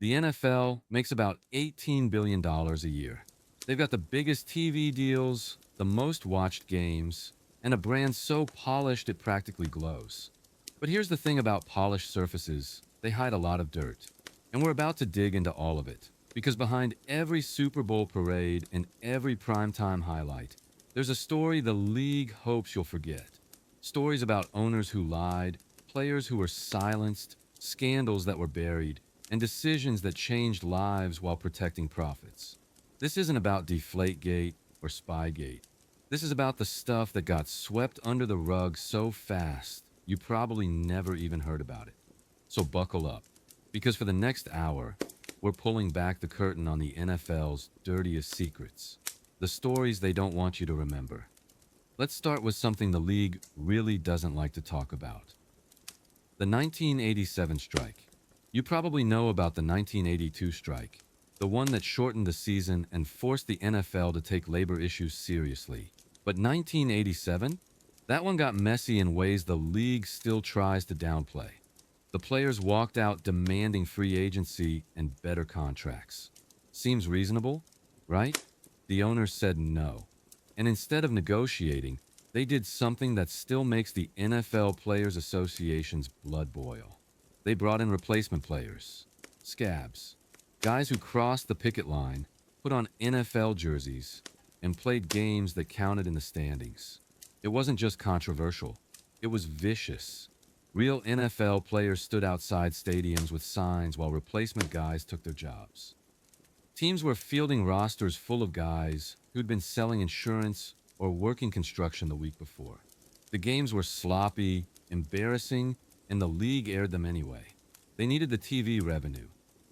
The NFL makes about $18 billion a year. They've got the biggest TV deals, the most watched games, and a brand so polished it practically glows. But here's the thing about polished surfaces, they hide a lot of dirt. And we're about to dig into all of it. Because behind every Super Bowl parade and every primetime highlight, there's a story the league hopes you'll forget. Stories about owners who lied, players who were silenced, scandals that were buried, and decisions that changed lives while protecting profits. This isn't about Deflategate or Spygate. This is about the stuff that got swept under the rug so fast, you probably never even heard about it. So buckle up, because for the next hour, we're pulling back the curtain on the NFL's dirtiest secrets, the stories they don't want you to remember. Let's start with something the league really doesn't like to talk about. The 1987 strike. You probably know about the 1982 strike, the one that shortened the season and forced the NFL to take labor issues seriously. But 1987? That one got messy in ways the league still tries to downplay. The players walked out demanding free agency and better contracts. Seems reasonable, right? The owners said no. And instead of negotiating, they did something that still makes the NFL Players Association's blood boil. They brought in replacement players, scabs, guys who crossed the picket line, put on NFL jerseys, and played games that counted in the standings. It wasn't just controversial, it was vicious. Real NFL players stood outside stadiums with signs while replacement guys took their jobs. Teams were fielding rosters full of guys who'd been selling insurance or working construction the week before. The games were sloppy, embarrassing, and the league aired them anyway. They needed the TV revenue.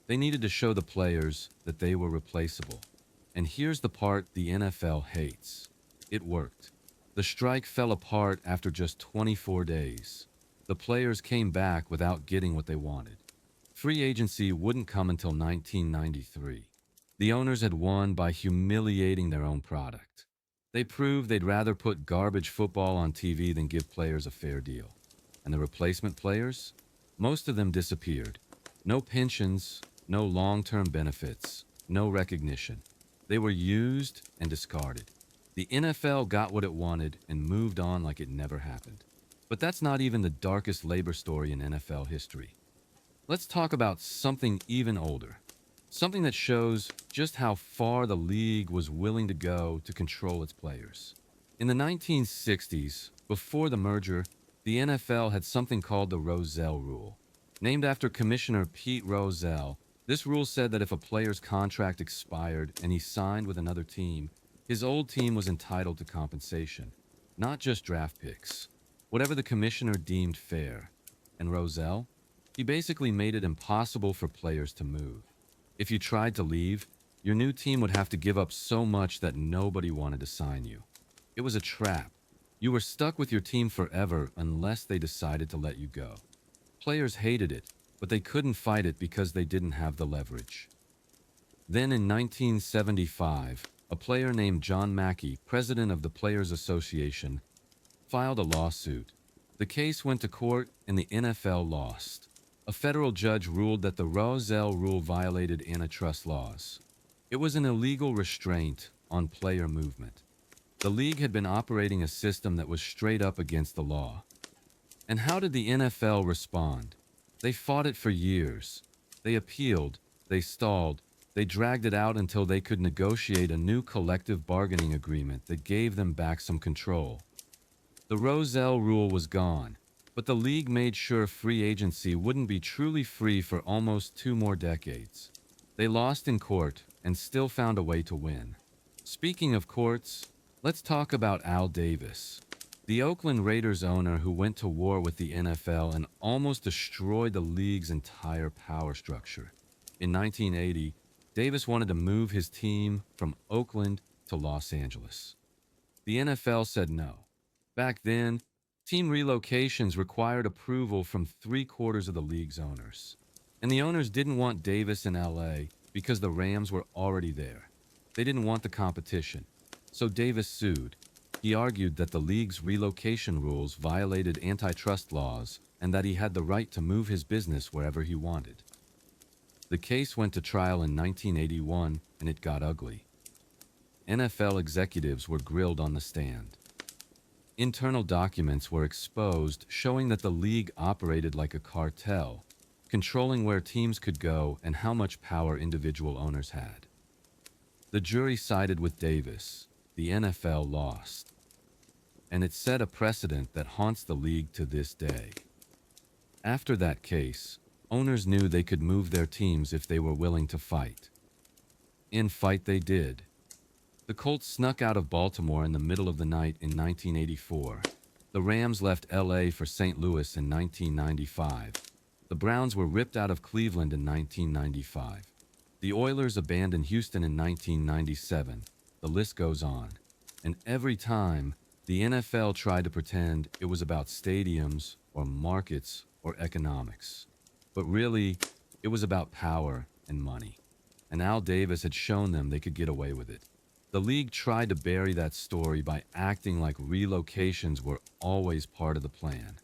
They needed to show the players that they were replaceable. And here's the part the NFL hates. It worked. The strike fell apart after just 24 days. The players came back without getting what they wanted. Free agency wouldn't come until 1993. The owners had won by humiliating their own product. They proved they'd rather put garbage football on TV than give players a fair deal. And the replacement players? Most of them disappeared. No pensions, no long-term benefits, no recognition. They were used and discarded. The NFL got what it wanted and moved on like it never happened. But that's not even the darkest labor story in NFL history. Let's talk about something even older. Something that shows just how far the league was willing to go to control its players. In the 1960s, before the merger, the NFL had something called the Rozelle Rule. Named after Commissioner Pete Rozelle, this rule said that if a player's contract expired and he signed with another team, his old team was entitled to compensation, not just draft picks. Whatever the commissioner deemed fair. And Rozelle? He basically made it impossible for players to move. If you tried to leave, your new team would have to give up so much that nobody wanted to sign you. It was a trap. You were stuck with your team forever unless they decided to let you go. Players hated it, but they couldn't fight it because they didn't have the leverage. Then in 1975, a player named John Mackey, president of the Players Association, filed a lawsuit. The case went to court and the NFL lost. A federal judge ruled that the Rozelle Rule violated antitrust laws. It was an illegal restraint on player movement. The league had been operating a system that was straight up against the law. And how did the NFL respond? They fought it for years. They appealed, they stalled, they dragged it out until they could negotiate a new collective bargaining agreement that gave them back some control. The Rozelle Rule was gone, but the league made sure free agency wouldn't be truly free for almost 2 more decades. They lost in court and still found a way to win. Speaking of courts, let's talk about Al Davis, the Oakland Raiders owner who went to war with the NFL and almost destroyed the league's entire power structure. In 1980, Davis wanted to move his team from Oakland to Los Angeles. The NFL said no. Back then, team relocations required approval from 3/4 of the league's owners. And the owners didn't want Davis in LA because the Rams were already there. They didn't want the competition. So Davis sued. He argued that the league's relocation rules violated antitrust laws and that he had the right to move his business wherever he wanted. The case went to trial in 1981, and it got ugly. NFL executives were grilled on the stand. Internal documents were exposed showing that the league operated like a cartel, controlling where teams could go and how much power individual owners had. The jury sided with Davis. The NFL lost. And it set a precedent that haunts the league to this day. After that case, owners knew they could move their teams if they were willing to fight. And fight they did. The Colts snuck out of Baltimore in the middle of the night in 1984. The Rams left LA for St. Louis in 1995. The Browns were ripped out of Cleveland in 1995. The Oilers abandoned Houston in 1997. The list goes on. And every time, the NFL tried to pretend it was about stadiums or markets or economics. But really, it was about power and money. And Al Davis had shown them they could get away with it. The league tried to bury that story by acting like relocations were always part of the plan.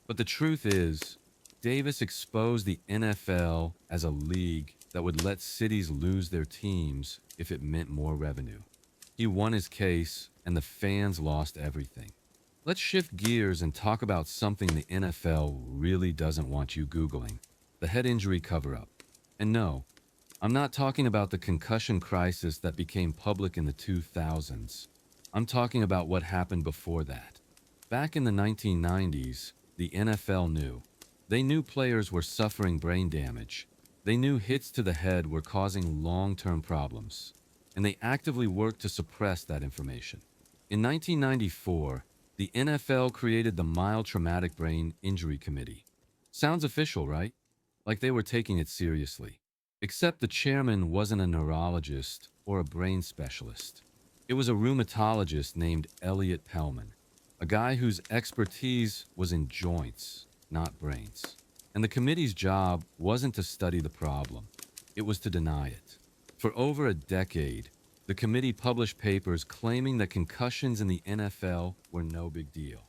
But the truth is, Davis exposed the NFL as a league that would let cities lose their teams if it meant more revenue. He won his case, and the fans lost everything. Let's shift gears and talk about something the NFL really doesn't want you Googling: the head injury cover-up. And no, I'm not talking about the concussion crisis that became public in the 2000s. I'm talking about what happened before that. Back in the 1990s, the NFL knew. They knew players were suffering brain damage. They knew hits to the head were causing long-term problems. And they actively worked to suppress that information. In 1994, the NFL created the Mild Traumatic Brain Injury Committee. Sounds official, right? Like they were taking it seriously. Except the chairman wasn't a neurologist or a brain specialist. It was a rheumatologist named Elliot Pellman, a guy whose expertise was in joints, not brains. And the committee's job wasn't to study the problem. It was to deny it. For over a decade, the committee published papers claiming that concussions in the NFL were no big deal.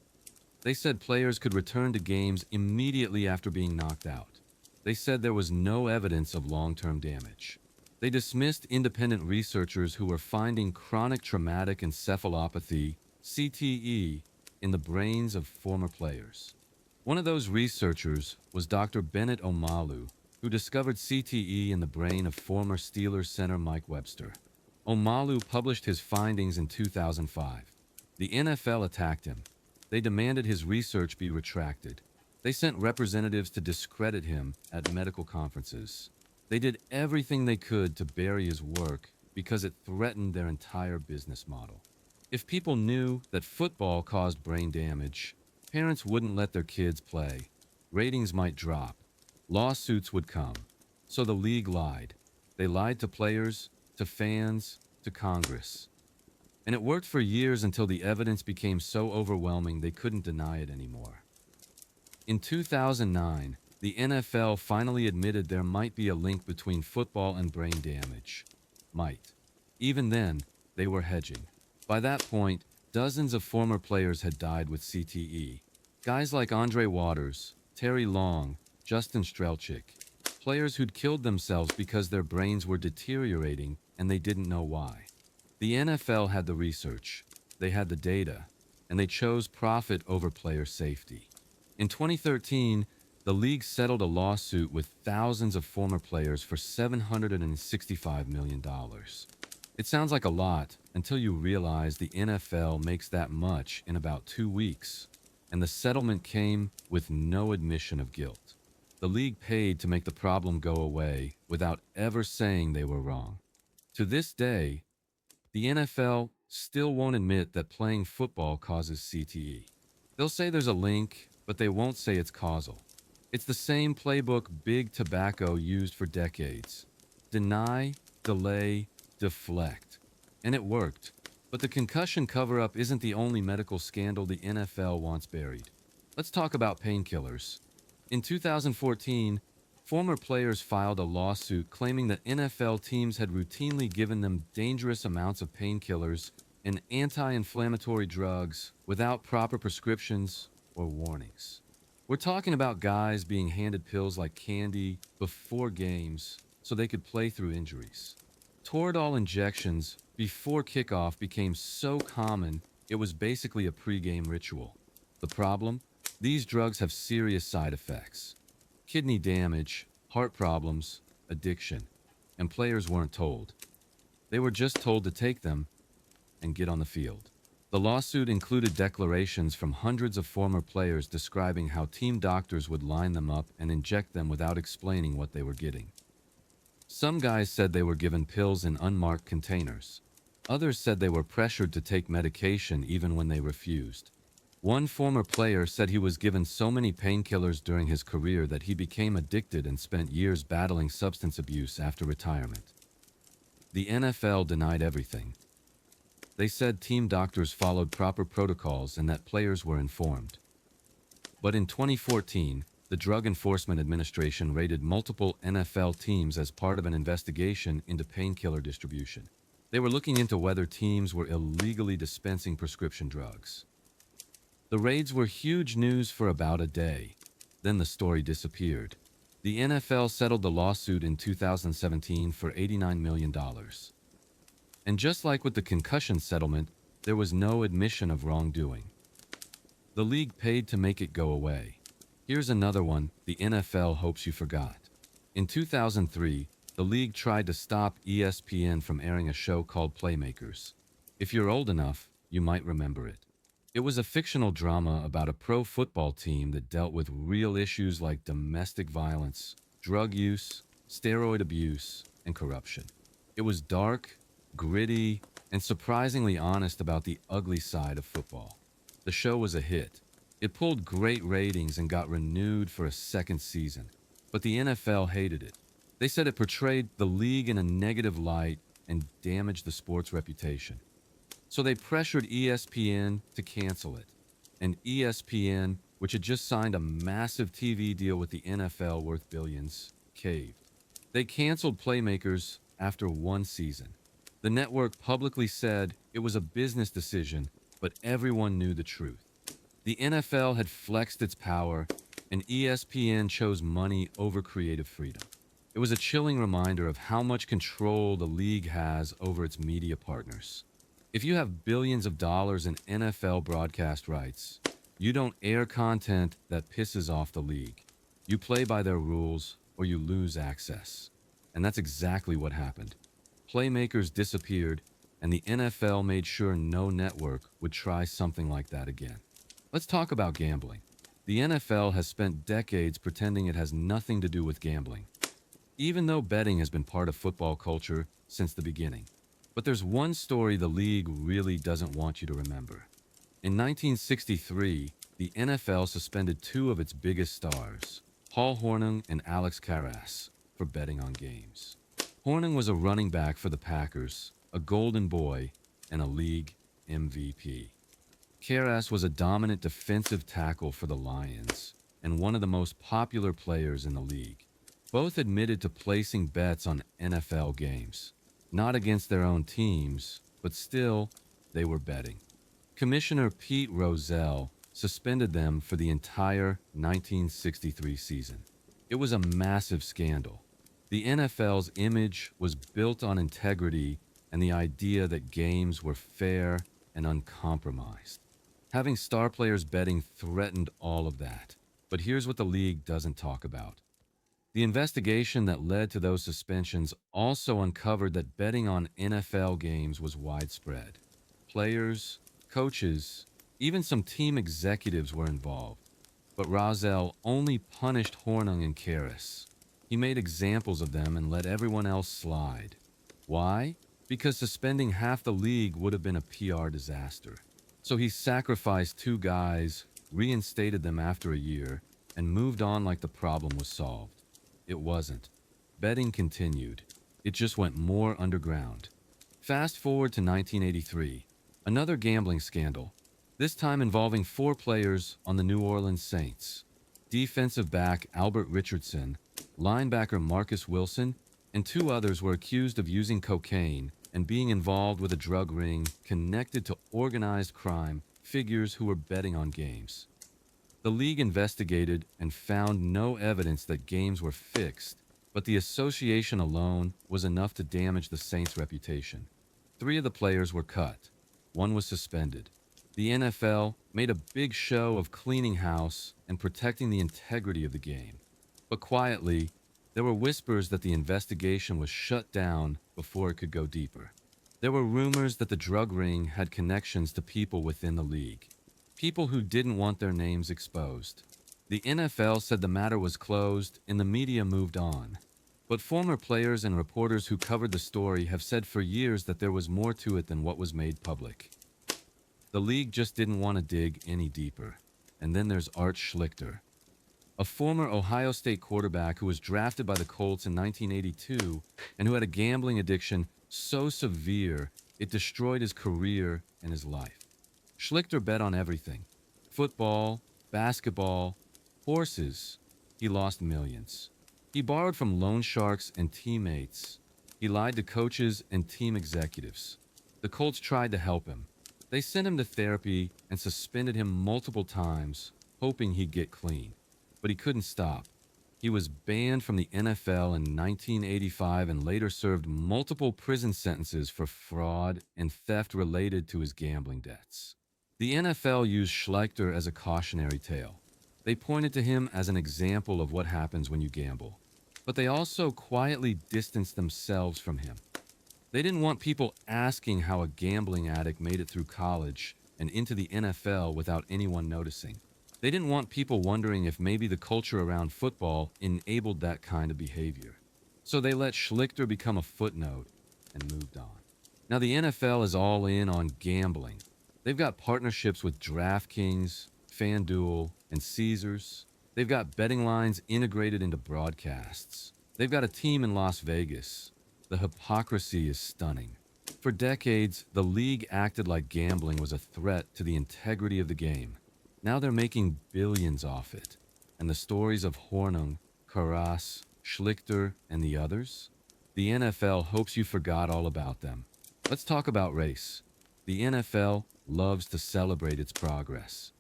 They said players could return to games immediately after being knocked out. They said there was no evidence of long-term damage. They dismissed independent researchers who were finding chronic traumatic encephalopathy, CTE, in the brains of former players. One of those researchers was Dr. Bennett Omalu, who discovered CTE in the brain of former Steelers center Mike Webster. Omalu published his findings in 2005. The NFL attacked him. They demanded his research be retracted. They sent representatives to discredit him at medical conferences. They did everything they could to bury his work because it threatened their entire business model. If people knew that football caused brain damage, parents wouldn't let their kids play. Ratings might drop. Lawsuits would come. So the league lied. They lied to players, to fans, to Congress. And it worked for years until the evidence became so overwhelming they couldn't deny it anymore. In 2009, the NFL finally admitted there might be a link between football and brain damage. Might. Even then, they were hedging. By that point, dozens of former players had died with CTE. Guys like Andre Waters, Terry Long, Justin Strelchick. Players who'd killed themselves because their brains were deteriorating and they didn't know why. The NFL had the research, they had the data, and they chose profit over player safety. In 2013, the league settled a lawsuit with thousands of former players for $765 million. It sounds like a lot until you realize the NFL makes that much in about 2 weeks, and the settlement came with no admission of guilt. The league paid to make the problem go away without ever saying they were wrong. To this day, the NFL still won't admit that playing football causes CTE. They'll say there's a link, but they won't say it's causal. It's the same playbook Big Tobacco used for decades. Deny, delay, deflect. And it worked. But the concussion cover-up isn't the only medical scandal the NFL wants buried. Let's talk about painkillers. In 2014, former players filed a lawsuit claiming that NFL teams had routinely given them dangerous amounts of painkillers and anti-inflammatory drugs without proper prescriptions or warnings. We're talking about guys being handed pills like candy before games, so they could play through injuries. Toradol injections before kickoff became so common it was basically a pregame ritual. The problem? These drugs have serious side effects: kidney damage, heart problems, addiction, and players weren't told. They were just told to take them and get on the field. The lawsuit included declarations from hundreds of former players describing how team doctors would line them up and inject them without explaining what they were getting. Some guys said they were given pills in unmarked containers. Others said they were pressured to take medication even when they refused. One former player said he was given so many painkillers during his career that he became addicted and spent years battling substance abuse after retirement. The NFL denied everything. They said team doctors followed proper protocols and that players were informed. But in 2014, the Drug Enforcement Administration raided multiple NFL teams as part of an investigation into painkiller distribution. They were looking into whether teams were illegally dispensing prescription drugs. The raids were huge news for about a day. Then the story disappeared. The NFL settled the lawsuit in 2017 for $89 million. And just like with the concussion settlement, there was no admission of wrongdoing. The league paid to make it go away. Here's another one the NFL hopes you forgot. In 2003, the league tried to stop ESPN from airing a show called Playmakers. If you're old enough, you might remember it. It was a fictional drama about a pro football team that dealt with real issues like domestic violence, drug use, steroid abuse, and corruption. It was dark, gritty, and surprisingly honest about the ugly side of football. The show was a hit. It pulled great ratings and got renewed for a second season. But the NFL hated it. They said it portrayed the league in a negative light and damaged the sport's reputation. So they pressured ESPN to cancel it. And ESPN, which had just signed a massive TV deal with the NFL worth billions, caved. They canceled Playmakers after one season. The network publicly said it was a business decision, but everyone knew the truth. The NFL had flexed its power, and ESPN chose money over creative freedom. It was a chilling reminder of how much control the league has over its media partners. If you have billions of dollars in NFL broadcast rights, you don't air content that pisses off the league. You play by their rules or you lose access. And that's exactly what happened. Playmakers disappeared, and the NFL made sure no network would try something like that again. Let's talk about gambling. The NFL has spent decades pretending it has nothing to do with gambling, even though betting has been part of football culture since the beginning. But there's one story the league really doesn't want you to remember. In 1963, the NFL suspended two of its biggest stars, Paul Hornung and Alex Karras, for betting on games. Hornung was a running back for the Packers, a golden boy, and a league MVP. Karras was a dominant defensive tackle for the Lions and one of the most popular players in the league. Both admitted to placing bets on NFL games, not against their own teams, but still, they were betting. Commissioner Pete Rozelle suspended them for the entire 1963 season. It was a massive scandal. The NFL's image was built on integrity and the idea that games were fair and uncompromised. Having star players betting threatened all of that. But here's what the league doesn't talk about. The investigation that led to those suspensions also uncovered that betting on NFL games was widespread. Players, coaches, even some team executives were involved. But Rozelle only punished Hornung and Karras. He made examples of them and let everyone else slide. Why? Because suspending half the league would have been a PR disaster. So he sacrificed two guys, reinstated them after a year, and moved on like the problem was solved. It wasn't. Betting continued. It just went more underground. Fast forward to 1983, another gambling scandal, this time involving four players on the New Orleans Saints. Defensive back Albert Richardson, linebacker Marcus Wilson, and two others were accused of using cocaine and being involved with a drug ring connected to organized crime figures who were betting on games. The league investigated and found no evidence that games were fixed, but the association alone was enough to damage the Saints' reputation. Three of the players were cut. One was suspended. The NFL made a big show of cleaning house and protecting the integrity of the game. But quietly, there were whispers that the investigation was shut down before it could go deeper. There were rumors that the drug ring had connections to people within the league, people who didn't want their names exposed. The NFL said the matter was closed and the media moved on. But former players and reporters who covered the story have said for years that there was more to it than what was made public. The league just didn't want to dig any deeper. And then there's Art Schlichter, a former Ohio State quarterback who was drafted by the Colts in 1982 and who had a gambling addiction so severe it destroyed his career and his life. Schlichter bet on everything: football, basketball, horses. He lost millions. He borrowed from loan sharks and teammates. He lied to coaches and team executives. The Colts tried to help him. They sent him to therapy and suspended him multiple times, hoping he'd get clean. But he couldn't stop. He was banned from the NFL in 1985 and later served multiple prison sentences for fraud and theft related to his gambling debts. The NFL used Schlichter as a cautionary tale. They pointed to him as an example of what happens when you gamble. But they also quietly distanced themselves from him. They didn't want people asking how a gambling addict made it through college and into the NFL without anyone noticing. They didn't want people wondering if maybe the culture around football enabled that kind of behavior. So they let Schlichter become a footnote and moved on. Now the NFL is all in on gambling. They've got partnerships with DraftKings, FanDuel, and Caesars. They've got betting lines integrated into broadcasts. They've got a team in Las Vegas. The hypocrisy is stunning. For decades, the league acted like gambling was a threat to the integrity of the game. Now they're making billions off it. And the stories of Hornung, Karras, Schlichter, and the others? The NFL hopes you forgot all about them. Let's talk about race. The NFL loves to celebrate its progress.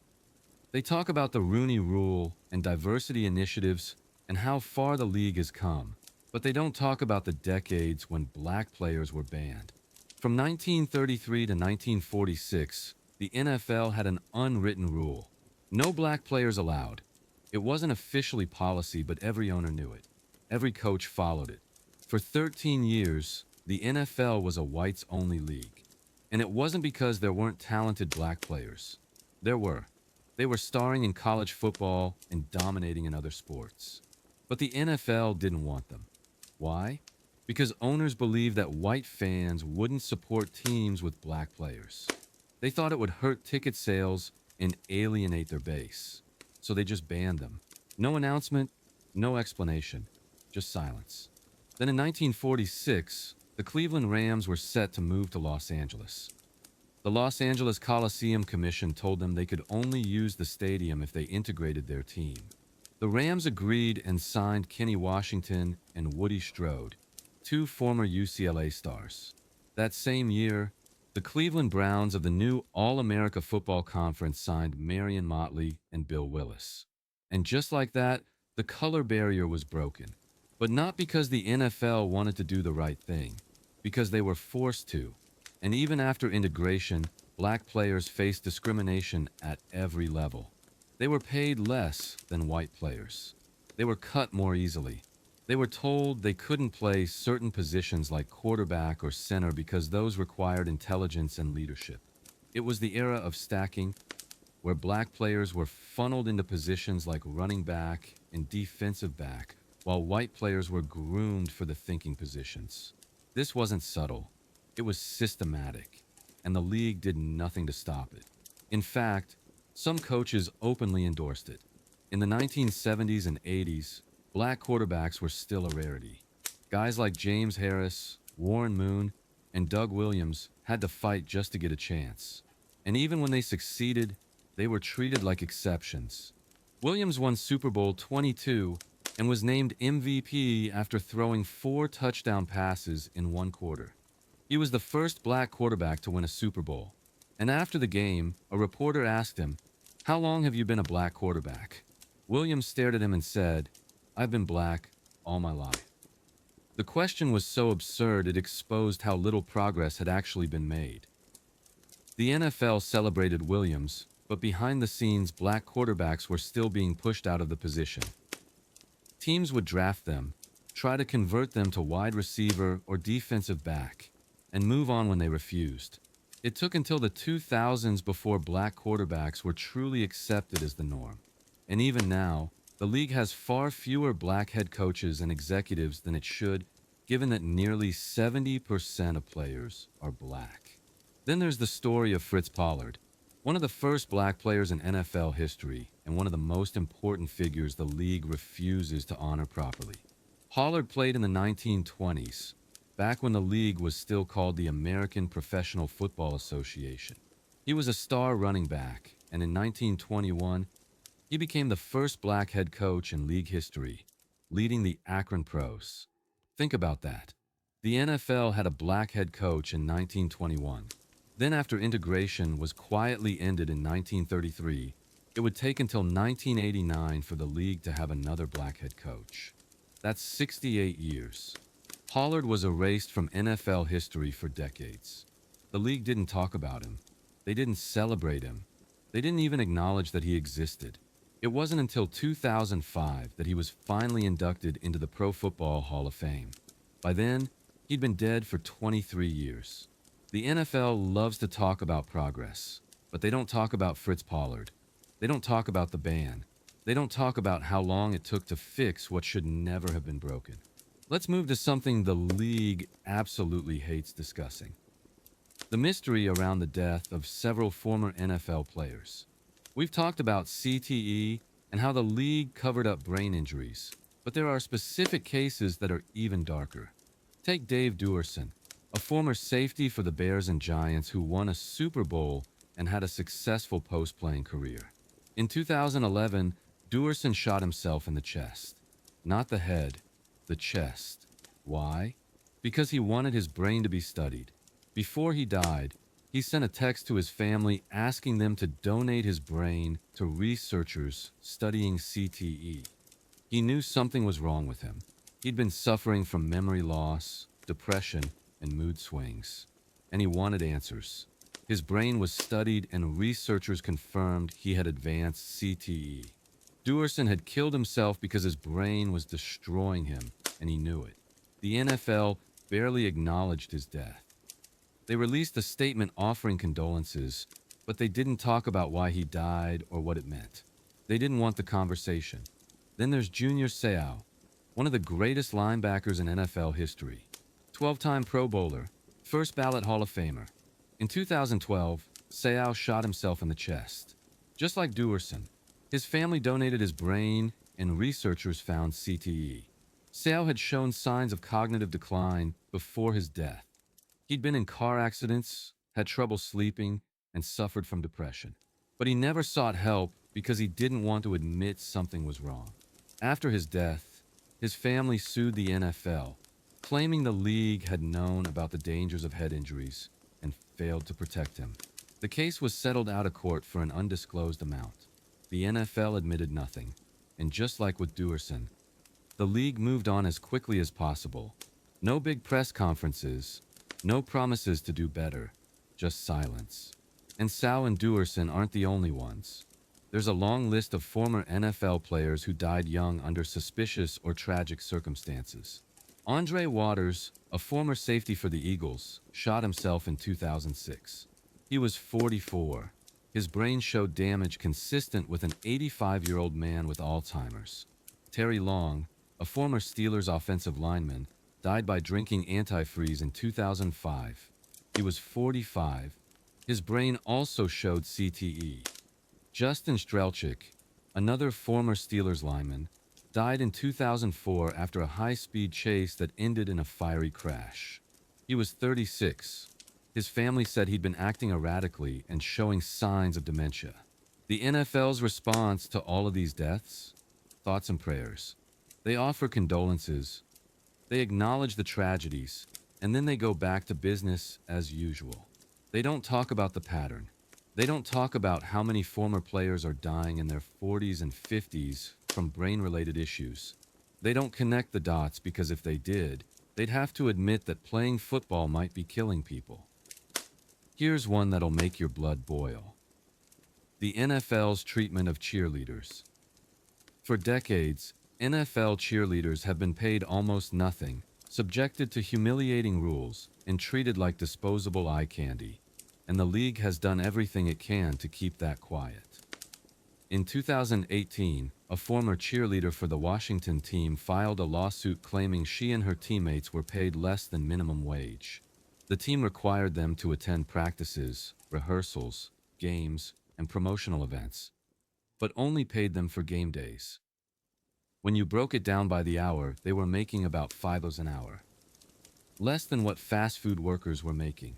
They talk about the Rooney Rule and diversity initiatives and how far the league has come. But they don't talk about the decades when black players were banned. From 1933 to 1946, the NFL had an unwritten rule: no black players allowed. It wasn't officially policy, but every owner knew it. Every coach followed it. For 13 years, the NFL was a whites-only league. And it wasn't because there weren't talented black players. There were. They were starring in college football and dominating in other sports. But the NFL didn't want them. Why? Because owners believed that white fans wouldn't support teams with black players. They thought it would hurt ticket sales and alienate their base. So they just banned them. No announcement, no explanation, just silence. Then in 1946, the Cleveland Rams were set to move to Los Angeles. The Los Angeles Coliseum Commission told them they could only use the stadium if they integrated their team. The Rams agreed and signed Kenny Washington and Woody Strode, two former UCLA stars. That same year, the Cleveland Browns of the new All-America Football Conference signed Marion Motley and Bill Willis. And just like that, the color barrier was broken. But not because the NFL wanted to do the right thing, because they were forced to. And even after integration, black players faced discrimination at every level. They were paid less than white players. They were cut more easily. They were told they couldn't play certain positions like quarterback or center because those required intelligence and leadership. It was the era of stacking, where black players were funneled into positions like running back and defensive back, while white players were groomed for the thinking positions. This wasn't subtle. It was systematic, and the league did nothing to stop it. In fact, some coaches openly endorsed it. In the 1970s and 80s, black quarterbacks were still a rarity. Guys like James Harris, Warren Moon, and Doug Williams had to fight just to get a chance. And even when they succeeded, they were treated like exceptions. Williams won Super Bowl 22 and was named MVP after throwing 4 touchdown passes in one quarter. He was the first black quarterback to win a Super Bowl. And after the game, a reporter asked him, "How long have you been a black quarterback?" Williams stared at him and said, "I've been black all my life." The question was so absurd it exposed how little progress had actually been made. The NFL celebrated Williams, but behind the scenes, black quarterbacks were still being pushed out of the position. Teams would draft them, try to convert them to wide receiver or defensive back, and move on when they refused. It took until the 2000s before black quarterbacks were truly accepted as the norm. And even now, the league has far fewer black head coaches and executives than it should, given that nearly 70% of players are black. Then there's the story of Fritz Pollard, one of the first black players in NFL history and one of the most important figures the league refuses to honor properly. Pollard played in the 1920s, back when the league was still called the American Professional Football Association. He was a star running back, and in 1921, he became the first black head coach in league history, leading the Akron Pros. Think about that. The NFL had a black head coach in 1921. Then after integration was quietly ended in 1933, it would take until 1989 for the league to have another black head coach. That's 68 years. Pollard was erased from NFL history for decades. The league didn't talk about him. They didn't celebrate him. They didn't even acknowledge that he existed. It wasn't until 2005 that he was finally inducted into the Pro Football Hall of Fame. By then, he'd been dead for 23 years. The NFL loves to talk about progress, but they don't talk about Fritz Pollard. They don't talk about the ban. They don't talk about how long it took to fix what should never have been broken. Let's move to something the league absolutely hates discussing: the mystery around the death of several former NFL players. We've talked about CTE and how the league covered up brain injuries, but there are specific cases that are even darker. Take Dave Duerson, a former safety for the Bears and Giants who won a Super Bowl and had a successful post-playing career. In 2011, Duerson shot himself in the chest. Not the head, the chest. Why? Because he wanted his brain to be studied. Before he died, he sent a text to his family asking them to donate his brain to researchers studying CTE. He knew something was wrong with him. He'd been suffering from memory loss, depression, and mood swings, and he wanted answers. His brain was studied, and researchers confirmed he had advanced CTE. Duerson had killed himself because his brain was destroying him, and he knew it. The NFL barely acknowledged his death. They released a statement offering condolences, but they didn't talk about why he died or what it meant. They didn't want the conversation. Then there's Junior Seau, one of the greatest linebackers in NFL history. 12-time Pro Bowler, first ballot Hall of Famer. In 2012, Seau shot himself in the chest. Just like Duerson, his family donated his brain, and researchers found CTE. Seau had shown signs of cognitive decline before his death. He'd been in car accidents, had trouble sleeping, and suffered from depression. But he never sought help because he didn't want to admit something was wrong. After his death, his family sued the NFL, claiming the league had known about the dangers of head injuries and failed to protect him. The case was settled out of court for an undisclosed amount. The NFL admitted nothing, and just like with Duerson, the league moved on as quickly as possible. No big press conferences, no promises to do better, just silence. And Seau and Duerson aren't the only ones. There's a long list of former NFL players who died young under suspicious or tragic circumstances. Andre Waters, a former safety for the Eagles, shot himself in 2006. He was 44. His brain showed damage consistent with an 85-year-old man with Alzheimer's. Terry Long, a former Steelers offensive lineman, died by drinking antifreeze in 2005. He was 45. His brain also showed CTE. Justin Strelczyk, another former Steelers lineman, died in 2004 after a high-speed chase that ended in a fiery crash. He was 36. His family said he'd been acting erratically and showing signs of dementia. The NFL's response to all of these deaths? Thoughts and prayers. They offer condolences. They acknowledge the tragedies, and then they go back to business as usual. They don't talk about the pattern. They don't talk about how many former players are dying in their 40s and 50s from brain-related issues. They don't connect the dots because if they did, they'd have to admit that playing football might be killing people. Here's one that'll make your blood boil. The NFL's treatment of cheerleaders. For decades, NFL cheerleaders have been paid almost nothing, subjected to humiliating rules, and treated like disposable eye candy. And the league has done everything it can to keep that quiet. In 2018, a former cheerleader for the Washington team filed a lawsuit claiming she and her teammates were paid less than minimum wage. The team required them to attend practices, rehearsals, games, and promotional events, but only paid them for game days. When you broke it down by the hour, they were making about $5 an hour. Less than what fast food workers were making.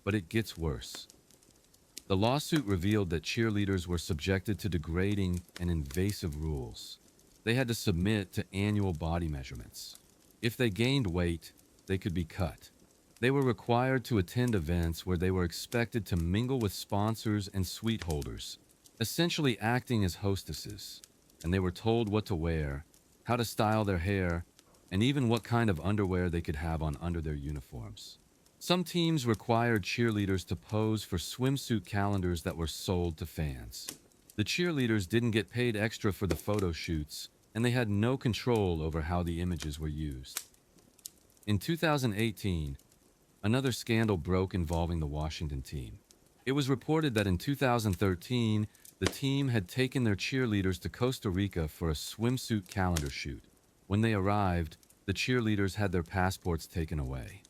But it gets worse. The lawsuit revealed that cheerleaders were subjected to degrading and invasive rules. They had to submit to annual body measurements. If they gained weight, they could be cut. They were required to attend events where they were expected to mingle with sponsors and suite holders, essentially acting as hostesses. And they were told what to wear, how to style their hair, and even what kind of underwear they could have on under their uniforms. Some teams required cheerleaders to pose for swimsuit calendars that were sold to fans. The cheerleaders didn't get paid extra for the photo shoots, and they had no control over how the images were used. In 2018, another scandal broke involving the Washington team. It was reported that in 2013, the team had taken their cheerleaders to Costa Rica for a swimsuit calendar shoot. When they arrived, the cheerleaders had their passports taken away.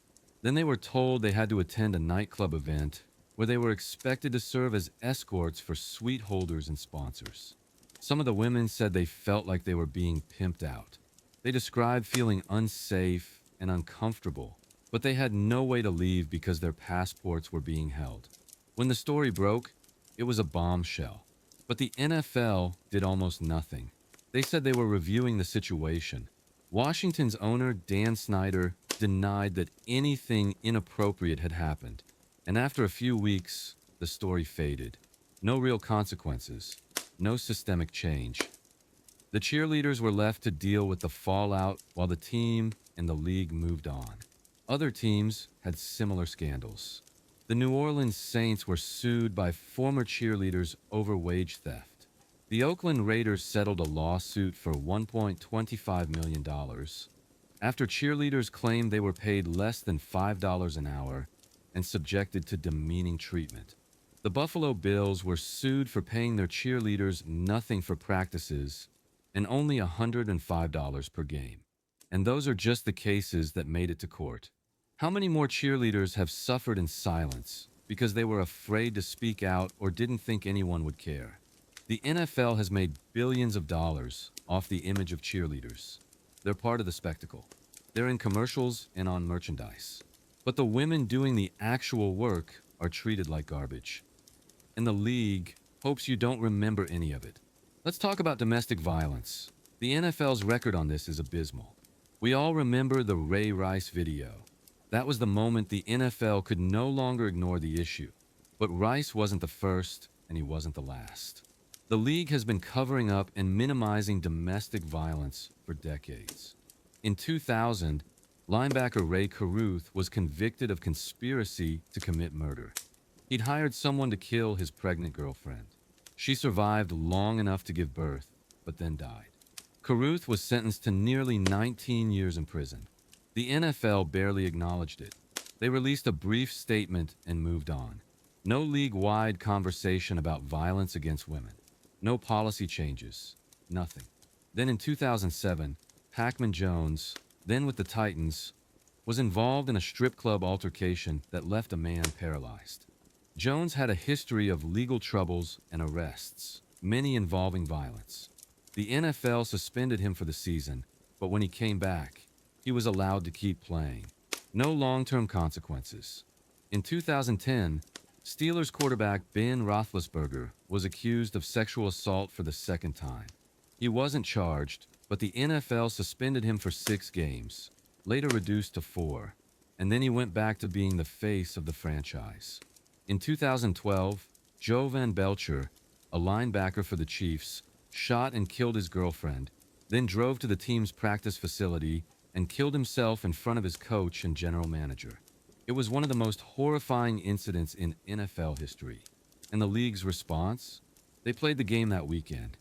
Then they were told they had to attend a nightclub event where they were expected to serve as escorts for suite holders and sponsors. Some of the women said they felt like they were being pimped out. They described feeling unsafe and uncomfortable, but they had no way to leave because their passports were being held. When the story broke, it was a bombshell. But the NFL did almost nothing. They said they were reviewing the situation. Washington's owner, Dan Snyder, denied that anything inappropriate had happened. And after a few weeks, the story faded. No real consequences. No systemic change. The cheerleaders were left to deal with the fallout while the team and the league moved on. Other teams had similar scandals. The New Orleans Saints were sued by former cheerleaders over wage theft. The Oakland Raiders settled a lawsuit for $1.25 million after cheerleaders claimed they were paid less than $5 an hour and subjected to demeaning treatment. The Buffalo Bills were sued for paying their cheerleaders nothing for practices and only $105 per game. And those are just the cases that made it to court. How many more cheerleaders have suffered in silence because they were afraid to speak out or didn't think anyone would care? The NFL has made billions of dollars off the image of cheerleaders. They're part of the spectacle. They're in commercials and on merchandise. But the women doing the actual work are treated like garbage. And the league hopes you don't remember any of it. Let's talk about domestic violence. The NFL's record on this is abysmal. We all remember the Ray Rice video. That was the moment the NFL could no longer ignore the issue. But Rice wasn't the first, and he wasn't the last. The league has been covering up and minimizing domestic violence for decades. In 2000, linebacker Ray Caruth was convicted of conspiracy to commit murder. He'd hired someone to kill his pregnant girlfriend. She survived long enough to give birth, but then died. Caruth was sentenced to nearly 19 years in prison. The NFL barely acknowledged it. They released a brief statement and moved on. No league-wide conversation about violence against women. No policy changes. Nothing. Then in 2007, Pac-Man Jones, then with the Titans, was involved in a strip club altercation that left a man paralyzed. Jones had a history of legal troubles and arrests, many involving violence. The NFL suspended him for the season, but when he came back, he was allowed to keep playing. No long-term consequences. In 2010, Steelers quarterback Ben Roethlisberger was accused of sexual assault for the second time. He wasn't charged, but the NFL suspended him for 6 games, later reduced to 4, and then he went back to being the face of the franchise. In 2012, Joe Van Belcher, a linebacker for the Chiefs, shot and killed his girlfriend, then drove to the team's practice facility and killed himself in front of his coach and general manager. It was one of the most horrifying incidents in NFL history. And the league's response? They played the game that weekend.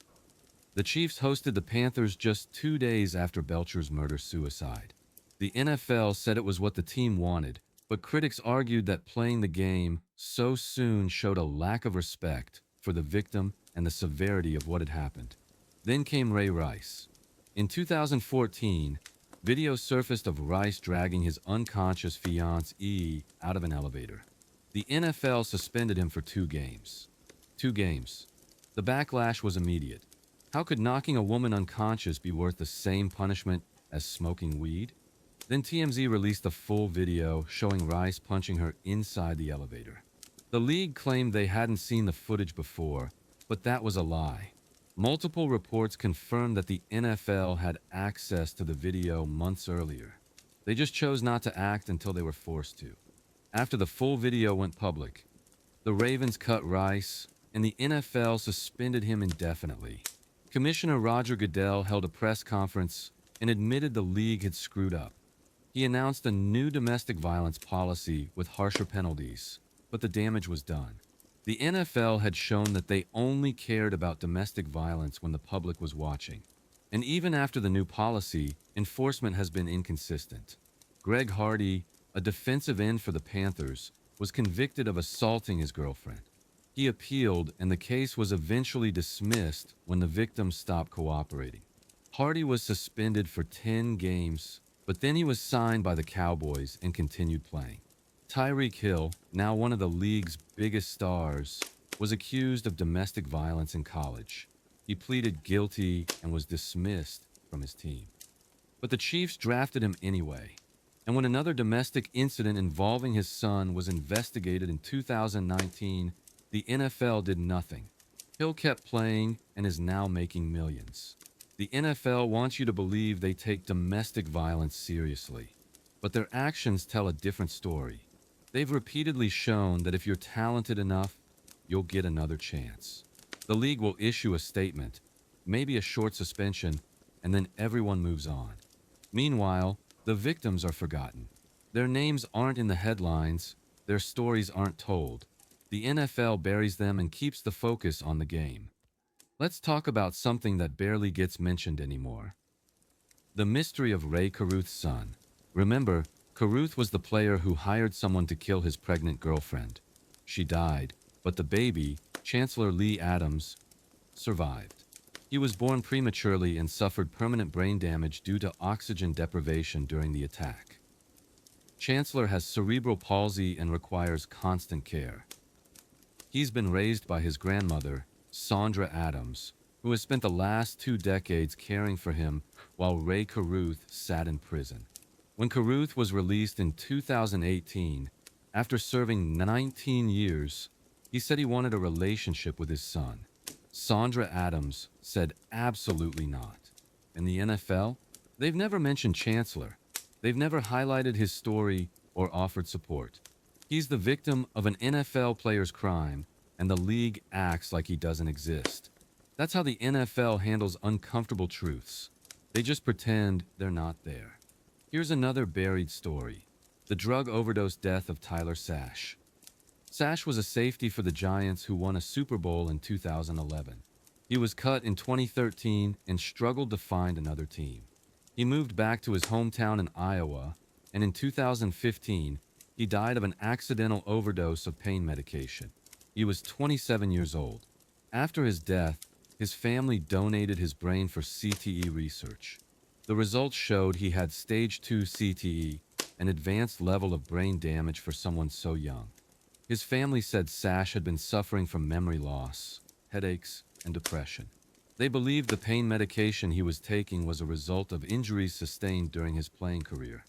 The Chiefs hosted the Panthers just 2 days after Belcher's murder-suicide. The NFL said it was what the team wanted, but critics argued that playing the game so soon showed a lack of respect for the victim and the severity of what had happened. Then came Ray Rice. In 2014, video surfaced of Rice dragging his unconscious fiancée out of an elevator. The NFL suspended him for 2 games. 2 games. The backlash was immediate. How could knocking a woman unconscious be worth the same punishment as smoking weed? Then TMZ released a full video showing Rice punching her inside the elevator. The league claimed they hadn't seen the footage before, but that was a lie. Multiple reports confirmed that the NFL had access to the video months earlier. They just chose not to act until they were forced to. After the full video went public, the Ravens cut Rice, and the NFL suspended him indefinitely. Commissioner Roger Goodell held a press conference and admitted the league had screwed up. He announced a new domestic violence policy with harsher penalties, but the damage was done. The NFL had shown that they only cared about domestic violence when the public was watching. And even after the new policy, enforcement has been inconsistent. Greg Hardy, a defensive end for the Panthers, was convicted of assaulting his girlfriend. He appealed, and the case was eventually dismissed when the victim stopped cooperating. Hardy was suspended for 10 games, but then he was signed by the Cowboys and continued playing. Tyreek Hill, now one of the league's biggest stars, was accused of domestic violence in college. He pleaded guilty and was dismissed from his team. But the Chiefs drafted him anyway. And when another domestic incident involving his son was investigated in 2019, the NFL did nothing. Hill kept playing and is now making millions. The NFL wants you to believe they take domestic violence seriously, but their actions tell a different story. They've repeatedly shown that if you're talented enough, you'll get another chance. The league will issue a statement, maybe a short suspension, and then everyone moves on. Meanwhile, the victims are forgotten. Their names aren't in the headlines, their stories aren't told. The NFL buries them and keeps the focus on the game. Let's talk about something that barely gets mentioned anymore. The mystery of Ray Caruth's son. Remember, Caruth was the player who hired someone to kill his pregnant girlfriend. She died, but the baby, Chancellor Lee Adams, survived. He was born prematurely and suffered permanent brain damage due to oxygen deprivation during the attack. Chancellor has cerebral palsy and requires constant care. He's been raised by his grandmother, Sandra Adams, who has spent the last 2 decades caring for him while Ray Caruth sat in prison. When Caruth was released in 2018, after serving 19 years, he said he wanted a relationship with his son. Sandra Adams said absolutely not. In the NFL, they've never mentioned Chancellor. They've never highlighted his story or offered support. He's the victim of an NFL player's crime, and the league acts like he doesn't exist. That's how the NFL handles uncomfortable truths. They just pretend they're not there. Here's another buried story: the drug overdose death of Tyler Sash. Sash was a safety for the Giants who won a Super Bowl in 2011. He was cut in 2013 and struggled to find another team. He moved back to his hometown in Iowa, and in 2015, he died of an accidental overdose of pain medication. He was 27 years old. After his death, his family donated his brain for CTE research. The results showed he had stage 2 CTE, an advanced level of brain damage for someone so young. His family said Sash had been suffering from memory loss, headaches, and depression. They believed the pain medication he was taking was a result of injuries sustained during his playing career.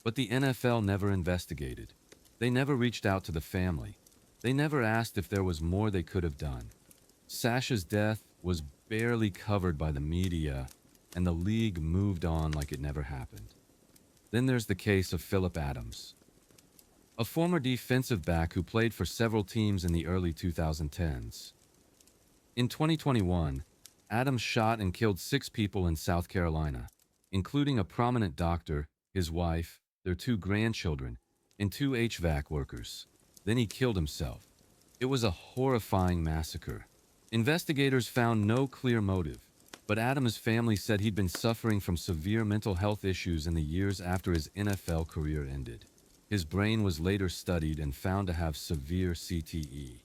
But the NFL never investigated. They never reached out to the family. They never asked if there was more they could have done. Sash's death was barely covered by the media, and the league moved on like it never happened. Then there's the case of Phillip Adams, a former defensive back who played for several teams in the early 2010s. In 2021, Adams shot and killed 6 people in South Carolina. including a prominent doctor, his wife, their two grandchildren, and two HVAC workers. Then he killed himself. It was a horrifying massacre. Investigators found no clear motive, but Adams' family said he'd been suffering from severe mental health issues in the years after his NFL career ended. His brain was later studied and found to have severe CTE.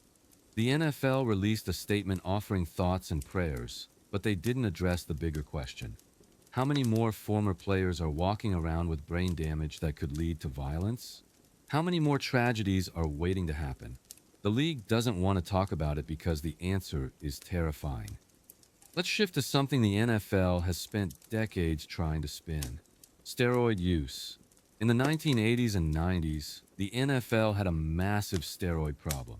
The NFL released a statement offering thoughts and prayers, but they didn't address the bigger question. How many more former players are walking around with brain damage that could lead to violence? How many more tragedies are waiting to happen? The league doesn't want to talk about it because the answer is terrifying. Let's shift to something the NFL has spent decades trying to spin: steroid use. In the 1980s and 90s, the NFL had a massive steroid problem.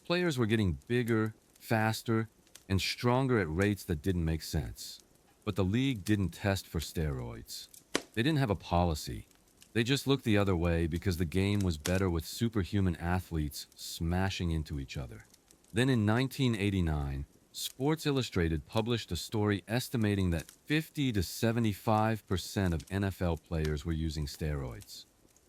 Players were getting bigger, faster, and stronger at rates that didn't make sense. But the league didn't test for steroids. They didn't have a policy. They just looked the other way because the game was better with superhuman athletes smashing into each other. Then in 1989, Sports Illustrated published a story estimating that 50 to 75% of NFL players were using steroids.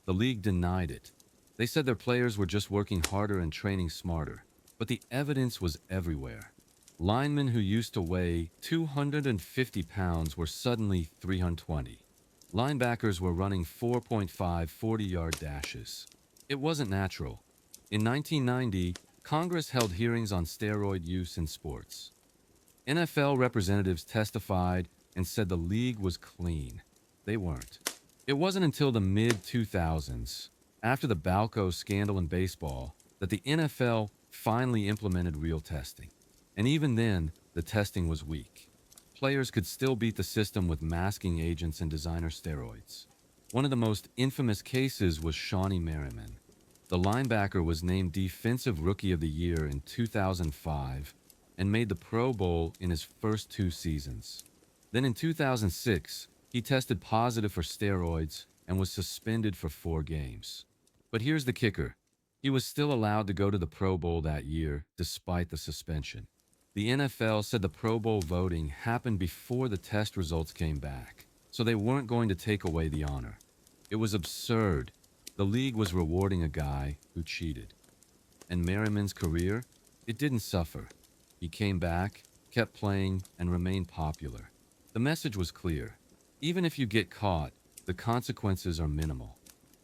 The league denied it. They said their players were just working harder and training smarter, but the evidence was everywhere. Linemen who used to weigh 250 pounds were suddenly 320. Linebackers were running 4.5 40-yard dashes. It wasn't natural. In 1990, Congress held hearings on steroid use in sports. NFL representatives testified and said the league was clean. They weren't. It wasn't until the mid-2000s, after the Balco scandal in baseball, that the NFL finally implemented real testing. And even then, the testing was weak. Players could still beat the system with masking agents and designer steroids. One of the most infamous cases was Shawnee Merriman. The linebacker was named Defensive Rookie of the Year in 2005 and made the Pro Bowl in his first 2 seasons. Then in 2006, he tested positive for steroids and was suspended for 4 games. But here's the kicker. He was still allowed to go to the Pro Bowl that year despite the suspension. The NFL said the Pro Bowl voting happened before the test results came back, so they weren't going to take away the honor. It was absurd. The league was rewarding a guy who cheated. And Merriman's career? It didn't suffer. He came back, kept playing, and remained popular. The message was clear. Even if you get caught, the consequences are minimal.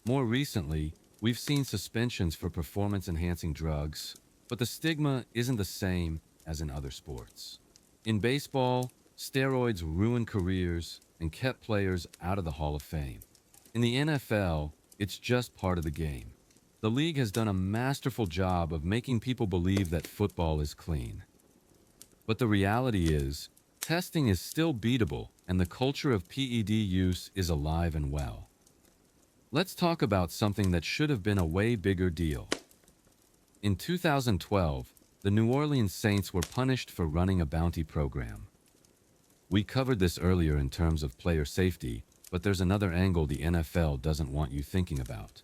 More recently, we've seen suspensions for performance-enhancing drugs, but the stigma isn't the same as in other sports. In baseball, steroids ruined careers and kept players out of the Hall of Fame. In the NFL, it's just part of the game. The league has done a masterful job of making people believe that football is clean. But the reality is, testing is still beatable and the culture of PED use is alive and well. Let's talk about something that should have been a way bigger deal. In 2012, the New Orleans Saints were punished for running a bounty program. We covered this earlier in terms of player safety, but there's another angle the NFL doesn't want you thinking about.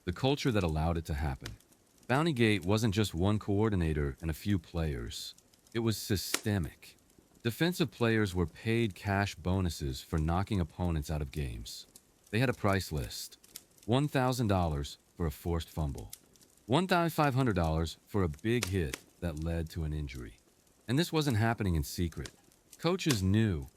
The culture that allowed it to happen. Bountygate wasn't just one coordinator and a few players. It was systemic. Defensive players were paid cash bonuses for knocking opponents out of games. They had a price list. $1,000 for a forced fumble. $1,500 for a big hit that led to an injury. And this wasn't happening in secret. Coaches knew.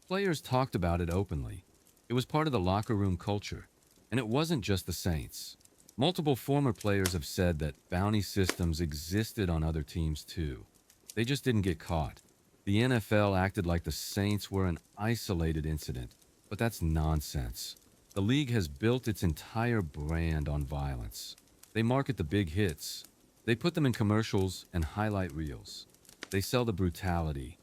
Players talked about it openly. It was part of the locker room culture. And it wasn't just the Saints. Multiple former players have said that bounty systems existed on other teams too. They just didn't get caught. The NFL acted like the Saints were an isolated incident, but that's nonsense. The league has built its entire brand on violence. They market the big hits. They put them in commercials and highlight reels. They sell the brutality.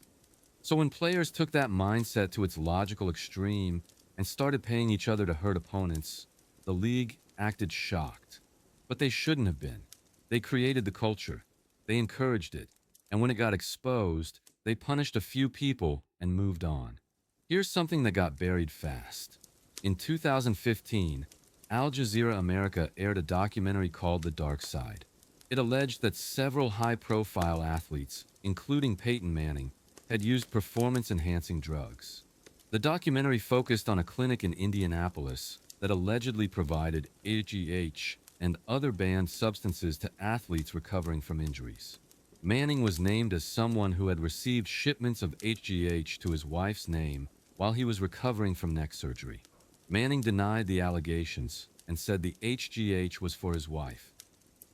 So when players took that mindset to its logical extreme and started paying each other to hurt opponents, the league acted shocked. But they shouldn't have been. They created the culture. They encouraged it. And when it got exposed, they punished a few people and moved on. Here's something that got buried fast. In 2015, Al Jazeera America aired a documentary called The Dark Side. It alleged that several high-profile athletes, including Peyton Manning, had used performance-enhancing drugs. The documentary focused on a clinic in Indianapolis that allegedly provided HGH and other banned substances to athletes recovering from injuries. Manning was named as someone who had received shipments of HGH to his wife's name while he was recovering from neck surgery. Manning denied the allegations and said the HGH was for his wife,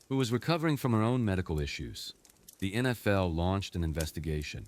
who was recovering from her own medical issues. The NFL launched an investigation.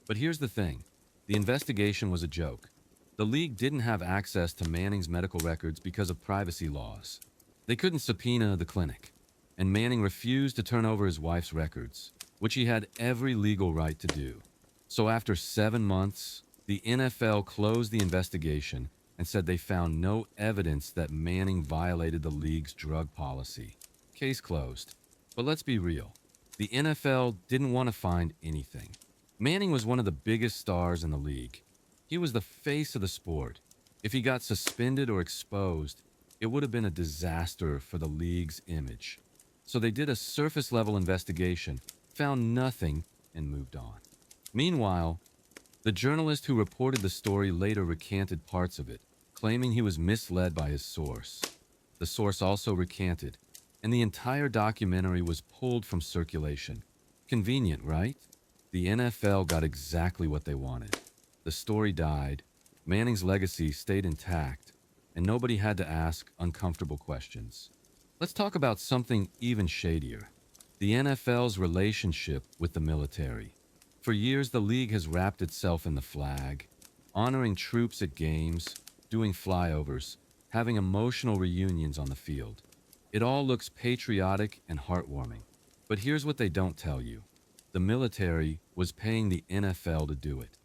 But here's the thing. The investigation was a joke. The league didn't have access to Manning's medical records because of privacy laws. They couldn't subpoena the clinic, and Manning refused to turn over his wife's records, which he had every legal right to do. So after 7 months, the NFL closed the investigation and said they found no evidence that Manning violated the league's drug policy. Case closed. But let's be real. The NFL didn't want to find anything. Manning was one of the biggest stars in the league. He was the face of the sport. If he got suspended or exposed, it would have been a disaster for the league's image. So they did a surface-level investigation, found nothing, and moved on. Meanwhile, the journalist who reported the story later recanted parts of it, claiming he was misled by his source. The source also recanted, and the entire documentary was pulled from circulation. Convenient, right? The NFL got exactly what they wanted. The story died, Manning's legacy stayed intact, and nobody had to ask uncomfortable questions. Let's talk about something even shadier. The NFL's relationship with the military. For years, the league has wrapped itself in the flag, honoring troops at games, doing flyovers, having emotional reunions on the field. It all looks patriotic and heartwarming. But here's what they don't tell you. The military was paying the NFL to do it.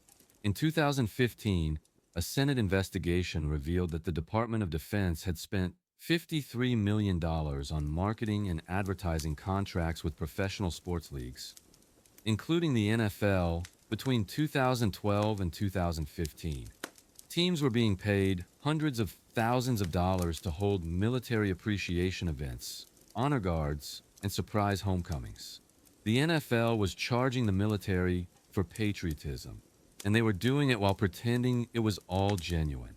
In 2015, a Senate investigation revealed that the Department of Defense had spent $53 million on marketing and advertising contracts with professional sports leagues, including the NFL, between 2012 and 2015. Teams were being paid hundreds of thousands of dollars to hold military appreciation events, honor guards, and surprise homecomings. The NFL was charging the military for patriotism, and they were doing it while pretending it was all genuine.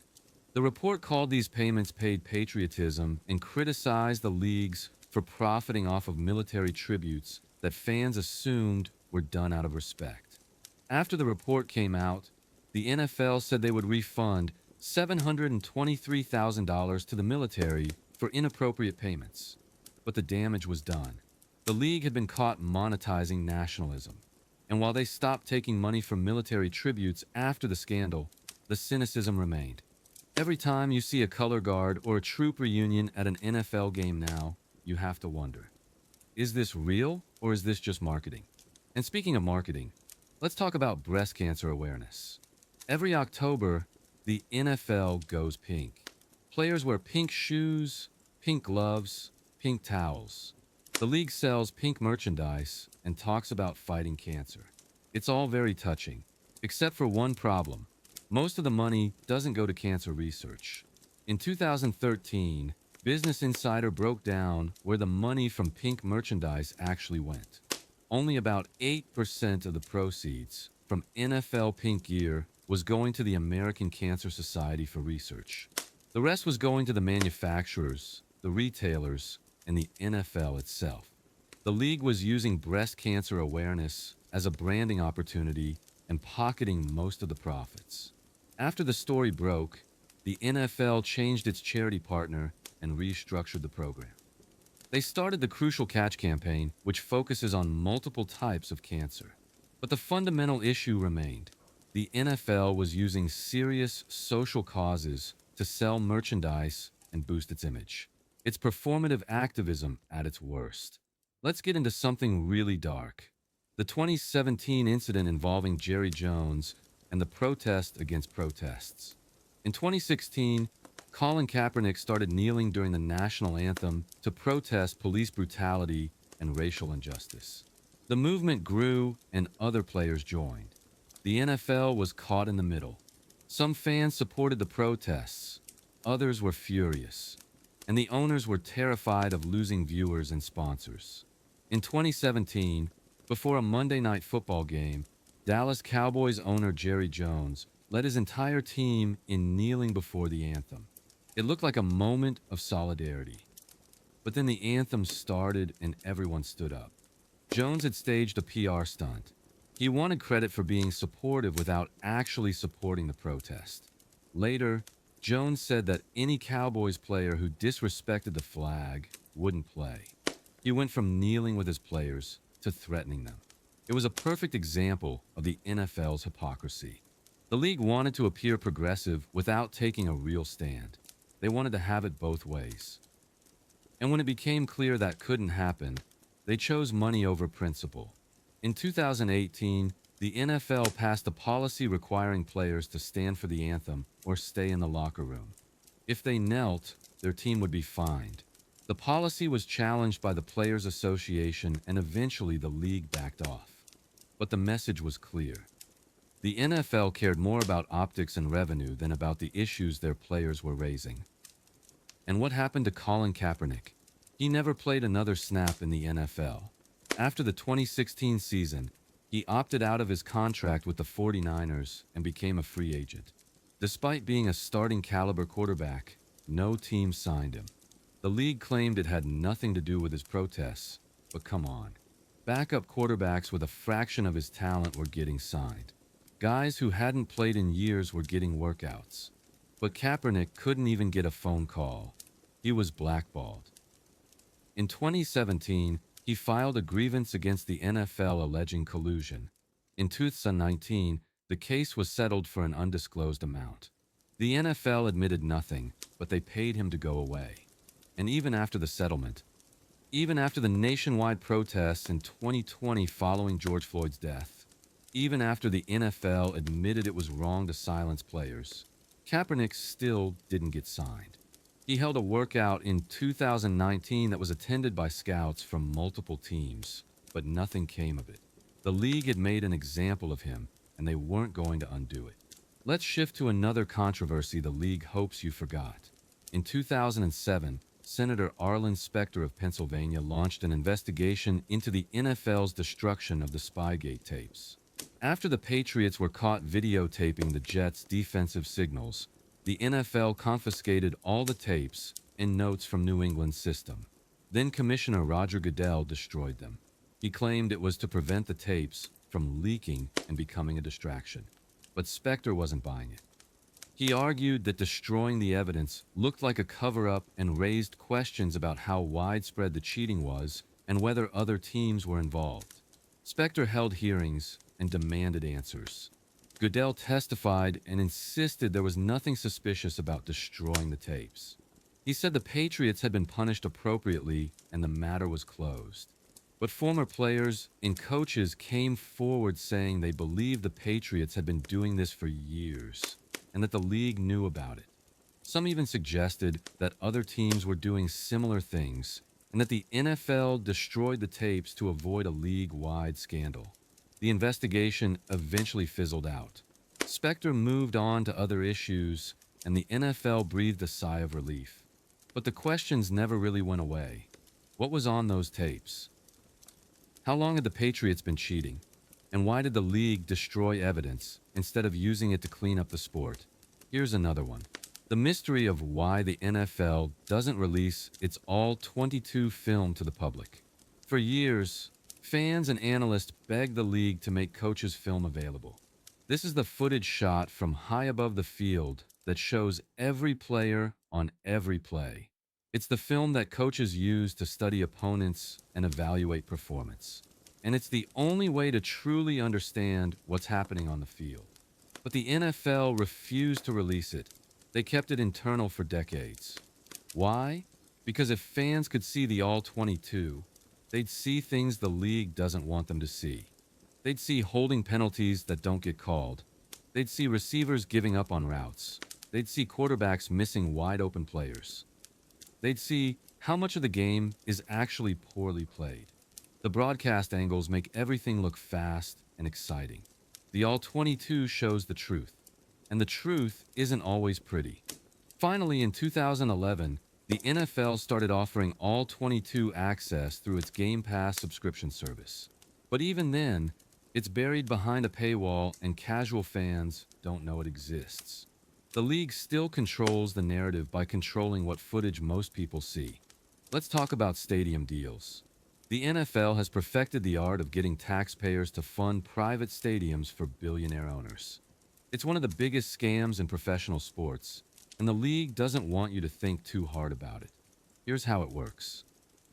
The report called these payments paid patriotism and criticized the leagues for profiting off of military tributes that fans assumed were done out of respect. After the report came out, the NFL said they would refund $723,000 to the military for inappropriate payments. But the damage was done. The league had been caught monetizing nationalism. And while they stopped taking money from military tributes after the scandal, the cynicism remained. Every time you see a color guard or a troop reunion at an NFL game now, you have to wonder, is this real or is this just marketing? And speaking of marketing, let's talk about breast cancer awareness. Every October, the NFL goes pink. Players wear pink shoes, pink gloves, pink towels. The league sells pink merchandise and talks about fighting cancer. It's all very touching, except for one problem. Most of the money doesn't go to cancer research. In 2013, Business Insider broke down where the money from pink merchandise actually went. Only about 8% of the proceeds from NFL pink gear was going to the American Cancer Society for research. The rest was going to the manufacturers, the retailers, and the NFL itself. The league was using breast cancer awareness as a branding opportunity and pocketing most of the profits. After the story broke, the NFL changed its charity partner and restructured the program. They started the Crucial Catch campaign, which focuses on multiple types of cancer. But the fundamental issue remained. The NFL was using serious social causes to sell merchandise and boost its image. It's performative activism at its worst. Let's get into something really dark. The 2017 incident involving Jerry Jones and the protest against protests. In 2016, Colin Kaepernick started kneeling during the national anthem to protest police brutality and racial injustice. The movement grew and other players joined. The NFL was caught in the middle. Some fans supported the protests, others were furious, and the owners were terrified of losing viewers and sponsors. In 2017, before a Monday Night Football game, Dallas Cowboys owner Jerry Jones led his entire team in kneeling before the anthem. It looked like a moment of solidarity. But then the anthem started and everyone stood up. Jones had staged a PR stunt. He wanted credit for being supportive without actually supporting the protest. Later, Jones said that any Cowboys player who disrespected the flag wouldn't play. He went from kneeling with his players to threatening them. It was a perfect example of the NFL's hypocrisy. The league wanted to appear progressive without taking a real stand. They wanted to have it both ways. And when it became clear that couldn't happen, they chose money over principle. In 2018, the NFL passed a policy requiring players to stand for the anthem or stay in the locker room. If they knelt, their team would be fined. The policy was challenged by the Players Association and eventually the league backed off. But the message was clear. The NFL cared more about optics and revenue than about the issues their players were raising. And what happened to Colin Kaepernick? He never played another snap in the NFL. After the 2016 season, he opted out of his contract with the 49ers and became a free agent. Despite being a starting caliber quarterback, no team signed him. The league claimed it had nothing to do with his protests, but come on. Backup quarterbacks with a fraction of his talent were getting signed. Guys who hadn't played in years were getting workouts. But Kaepernick couldn't even get a phone call. He was blackballed. In 2017, he filed a grievance against the NFL alleging collusion. In 2019, the case was settled for an undisclosed amount. The NFL admitted nothing, but they paid him to go away. And even after the settlement, even after the nationwide protests in 2020 following George Floyd's death, even after the NFL admitted it was wrong to silence players, Kaepernick still didn't get signed. He held a workout in 2019 that was attended by scouts from multiple teams, but nothing came of it. The league had made an example of him, and they weren't going to undo it. Let's shift to another controversy the league hopes you forgot. In 2007, Senator Arlen Specter of Pennsylvania launched an investigation into the NFL's destruction of the Spygate tapes. After the Patriots were caught videotaping the Jets' defensive signals, the NFL confiscated all the tapes and notes from New England's system. Then Commissioner Roger Goodell destroyed them. He claimed it was to prevent the tapes from leaking and becoming a distraction. But Specter wasn't buying it. He argued that destroying the evidence looked like a cover-up and raised questions about how widespread the cheating was and whether other teams were involved. Specter held hearings and demanded answers. Goodell testified and insisted there was nothing suspicious about destroying the tapes. He said the Patriots had been punished appropriately and the matter was closed. But former players and coaches came forward saying they believed the Patriots had been doing this for years and that the league knew about it. Some even suggested that other teams were doing similar things and that the NFL destroyed the tapes to avoid a league-wide scandal. The investigation eventually fizzled out. Specter moved on to other issues, and the NFL breathed a sigh of relief. But the questions never really went away. What was on those tapes? How long had the Patriots been cheating? And why did the league destroy evidence instead of using it to clean up the sport? Here's another one. The mystery of why the NFL doesn't release its all-22 film to the public. For years, fans and analysts begged the league to make coaches' film available. This is the footage shot from high above the field that shows every player on every play. It's the film that coaches use to study opponents and evaluate performance. And it's the only way to truly understand what's happening on the field. But the NFL refused to release it. They kept it internal for decades. Why? Because if fans could see the all-22, they'd see things the league doesn't want them to see. They'd see holding penalties that don't get called. They'd see receivers giving up on routes. They'd see quarterbacks missing wide-open players. They'd see how much of the game is actually poorly played. The broadcast angles make everything look fast and exciting. The all-22 shows the truth, and the truth isn't always pretty. Finally, in 2011, the NFL started offering all-22 access through its Game Pass subscription service. But even then, It's buried behind a paywall, and casual fans don't know it exists. The league still controls the narrative by controlling what footage most people see. Let's talk about stadium deals. The NFL has perfected the art of getting taxpayers to fund private stadiums for billionaire owners. It's one of the biggest scams in professional sports, and the league doesn't want you to think too hard about it. Here's how it works.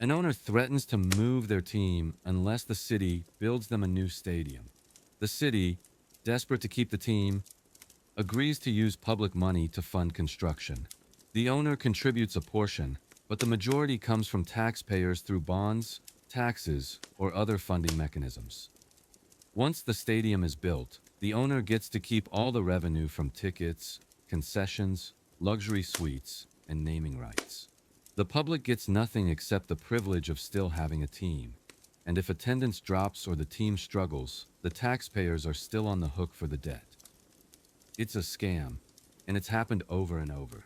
An owner threatens to move their team unless the city builds them a new stadium. The city, desperate to keep the team, agrees to use public money to fund construction. The owner contributes a portion, but the majority comes from taxpayers through bonds, taxes, or other funding mechanisms. Once the stadium is built, the owner gets to keep all the revenue from tickets, concessions, luxury suites, and naming rights. The public gets nothing except the privilege of still having a team. And if attendance drops or the team struggles, the taxpayers are still on the hook for the debt. It's a scam, and it's happened over and over.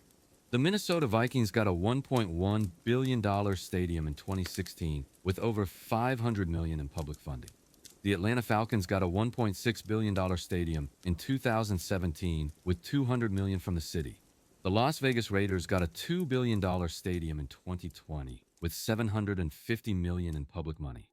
The Minnesota Vikings got a $1.1 billion stadium in 2016 with over $500 million in public funding. The Atlanta Falcons got a $1.6 billion stadium in 2017 with $200 million from the city. The Las Vegas Raiders got a $2 billion stadium in 2020 with $750 million in public money.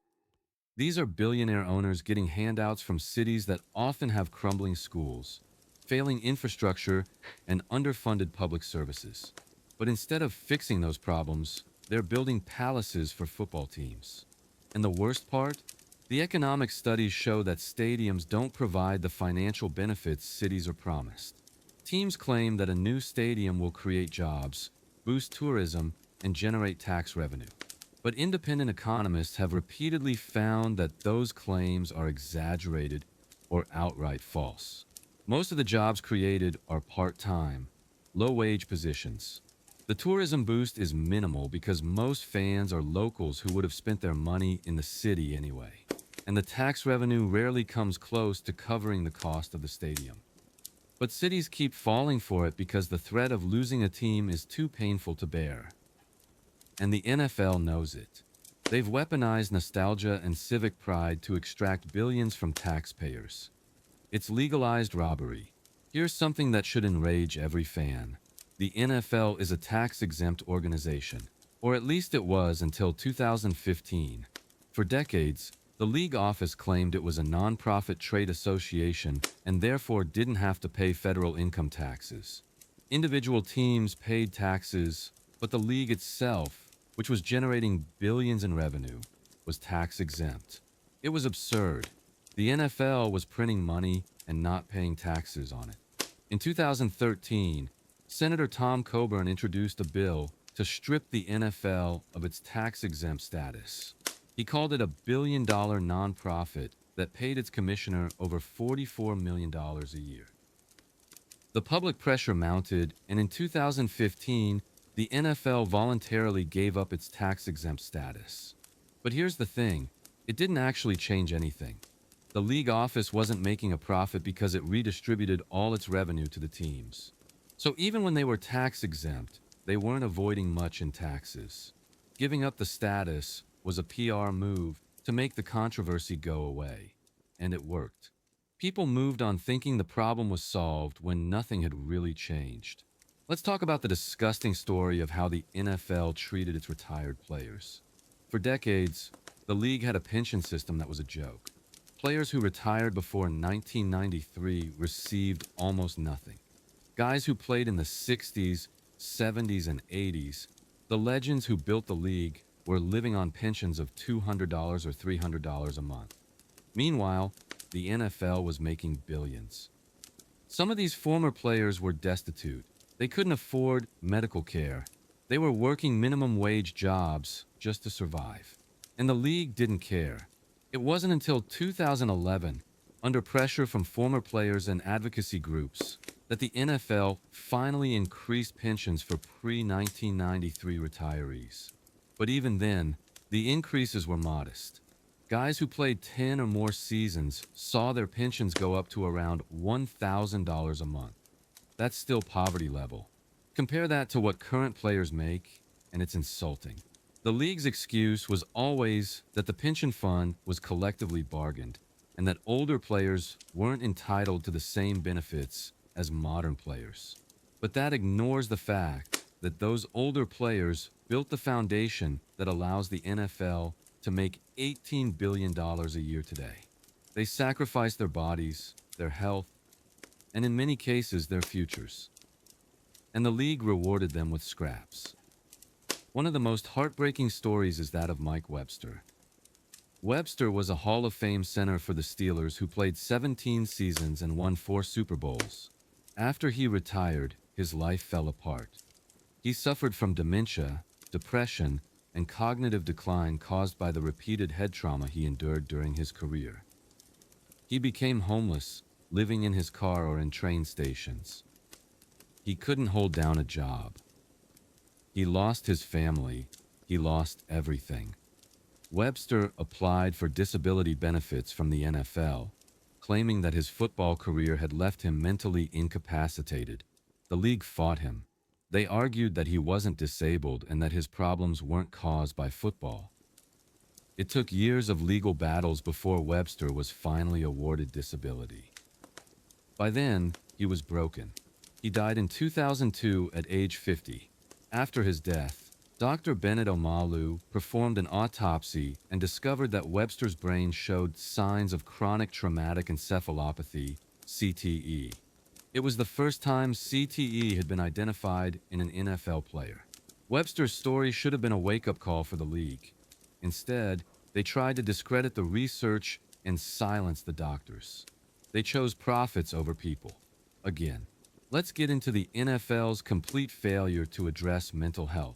These are billionaire owners getting handouts from cities that often have crumbling schools, failing infrastructure, and underfunded public services. But instead of fixing those problems, they're building palaces for football teams. And the worst part? The economic studies show that stadiums don't provide the financial benefits cities are promised. Teams claim that a new stadium will create jobs, boost tourism, and generate tax revenue. But independent economists have repeatedly found that those claims are exaggerated or outright false. Most of the jobs created are part-time, low-wage positions. The tourism boost is minimal because most fans are locals who would have spent their money in the city anyway. And the tax revenue rarely comes close to covering the cost of the stadium. But cities keep falling for it because the threat of losing a team is too painful to bear. And the NFL knows it. They've weaponized nostalgia and civic pride to extract billions from taxpayers. It's legalized robbery. Here's something that should enrage every fan. The NFL is a tax-exempt organization, or at least it was until 2015. For decades, the league office claimed it was a non-profit trade association and therefore didn't have to pay federal income taxes. Individual teams paid taxes, but the league itself, which was generating billions in revenue, was tax-exempt. It was absurd. The NFL was printing money and not paying taxes on it. In 2013, Senator Tom Coburn introduced a bill to strip the NFL of its tax-exempt status. He called it a billion-dollar nonprofit that paid its commissioner over $44 million a year. The public pressure mounted, and in 2015, the NFL voluntarily gave up its tax-exempt status. But here's the thing, it didn't actually change anything. The league office wasn't making a profit because it redistributed all its revenue to the teams. So even when they were tax-exempt, they weren't avoiding much in taxes. Giving up the status was a PR move to make the controversy go away. And it worked. People moved on thinking the problem was solved when nothing had really changed. Let's talk about the disgusting story of how the NFL treated its retired players. For decades, the league had a pension system that was a joke. Players who retired before 1993 received almost nothing. Guys who played in the 60s, 70s, and 80s, the legends who built the league, were living on pensions of $200 or $300 a month. Meanwhile, the NFL was making billions. Some of these former players were destitute. They couldn't afford medical care. They were working minimum wage jobs just to survive. And the league didn't care. It wasn't until 2011, under pressure from former players and advocacy groups, that the NFL finally increased pensions for pre-1993 retirees. But even then, the increases were modest. Guys who played 10 or more seasons saw their pensions go up to around $1,000 a month. That's still poverty level. Compare that to what current players make, and it's insulting. The league's excuse was always that the pension fund was collectively bargained, and that older players weren't entitled to the same benefits as modern players. But that ignores the fact that those older players built the foundation that allows the NFL to make $18 billion a year today. They sacrificed their bodies, their health, and in many cases, their futures. And the league rewarded them with scraps. One of the most heartbreaking stories is that of Mike Webster. Webster was a Hall of Fame center for the Steelers who played 17 seasons and won 4 Super Bowls. After he retired, his life fell apart. He suffered from dementia, depression, and cognitive decline caused by the repeated head trauma he endured during his career. He became homeless, living in his car or in train stations. He couldn't hold down a job. He lost his family. He lost everything. Webster applied for disability benefits from the NFL, claiming that his football career had left him mentally incapacitated. The league fought him. They argued that he wasn't disabled and that his problems weren't caused by football. It took years of legal battles before Webster was finally awarded disability. By then, he was broken. He died in 2002 at age 50. After his death, Dr. Bennett Omalu performed an autopsy and discovered that Webster's brain showed signs of chronic traumatic encephalopathy, CTE. It was the first time CTE had been identified in an NFL player. Webster's story should have been a wake-up call for the league. Instead, they tried to discredit the research and silence the doctors. They chose profits over people. Again, let's get into the NFL's complete failure to address mental health.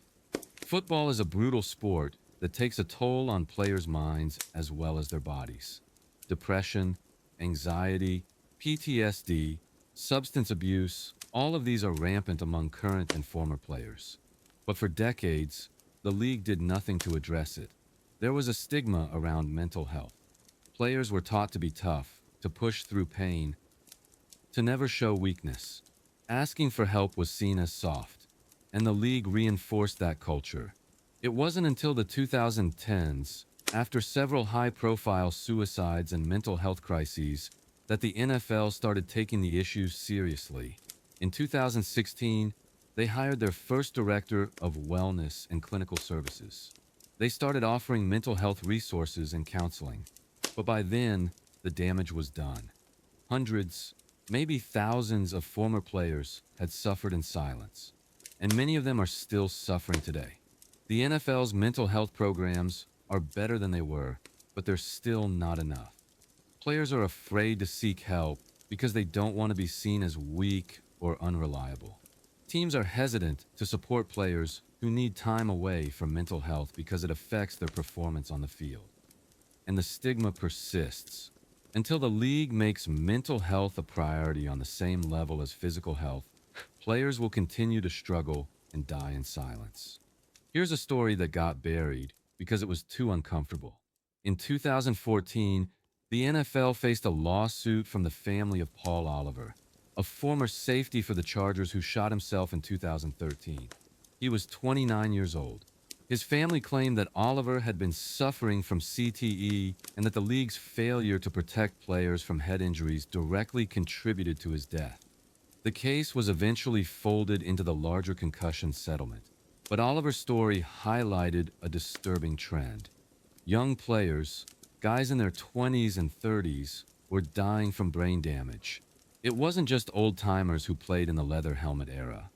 Football is a brutal sport that takes a toll on players' minds as well as their bodies. Depression, anxiety, PTSD, substance abuse, all of these are rampant among current and former players. But for decades, the league did nothing to address it. There was a stigma around mental health. Players were taught to be tough, to push through pain, to never show weakness. Asking for help was seen as soft, and the league reinforced that culture. It wasn't until the 2010s, after several high-profile suicides and mental health crises, that the NFL started taking the issues seriously. In 2016, they hired their first director of wellness and clinical services. They started offering mental health resources and counseling. But by then, the damage was done. Hundreds, maybe thousands of former players had suffered in silence, and many of them are still suffering today. The NFL's mental health programs are better than they were, but they're still not enough. Players are afraid to seek help because they don't want to be seen as weak or unreliable. Teams are hesitant to support players who need time away from mental health because it affects their performance on the field. And the stigma persists. Until the league makes mental health a priority on the same level as physical health, players will continue to struggle and die in silence. Here's a story that got buried because it was too uncomfortable. In 2014, the NFL faced a lawsuit from the family of Paul Oliver, a former safety for the Chargers who shot himself in 2013. He was 29 years old. His family claimed that Oliver had been suffering from CTE and that the league's failure to protect players from head injuries directly contributed to his death. The case was eventually folded into the larger concussion settlement, but Oliver's story highlighted a disturbing trend. Young players, guys in their 20s and 30s, were dying from brain damage. It wasn't just old-timers who played in the leather helmet era.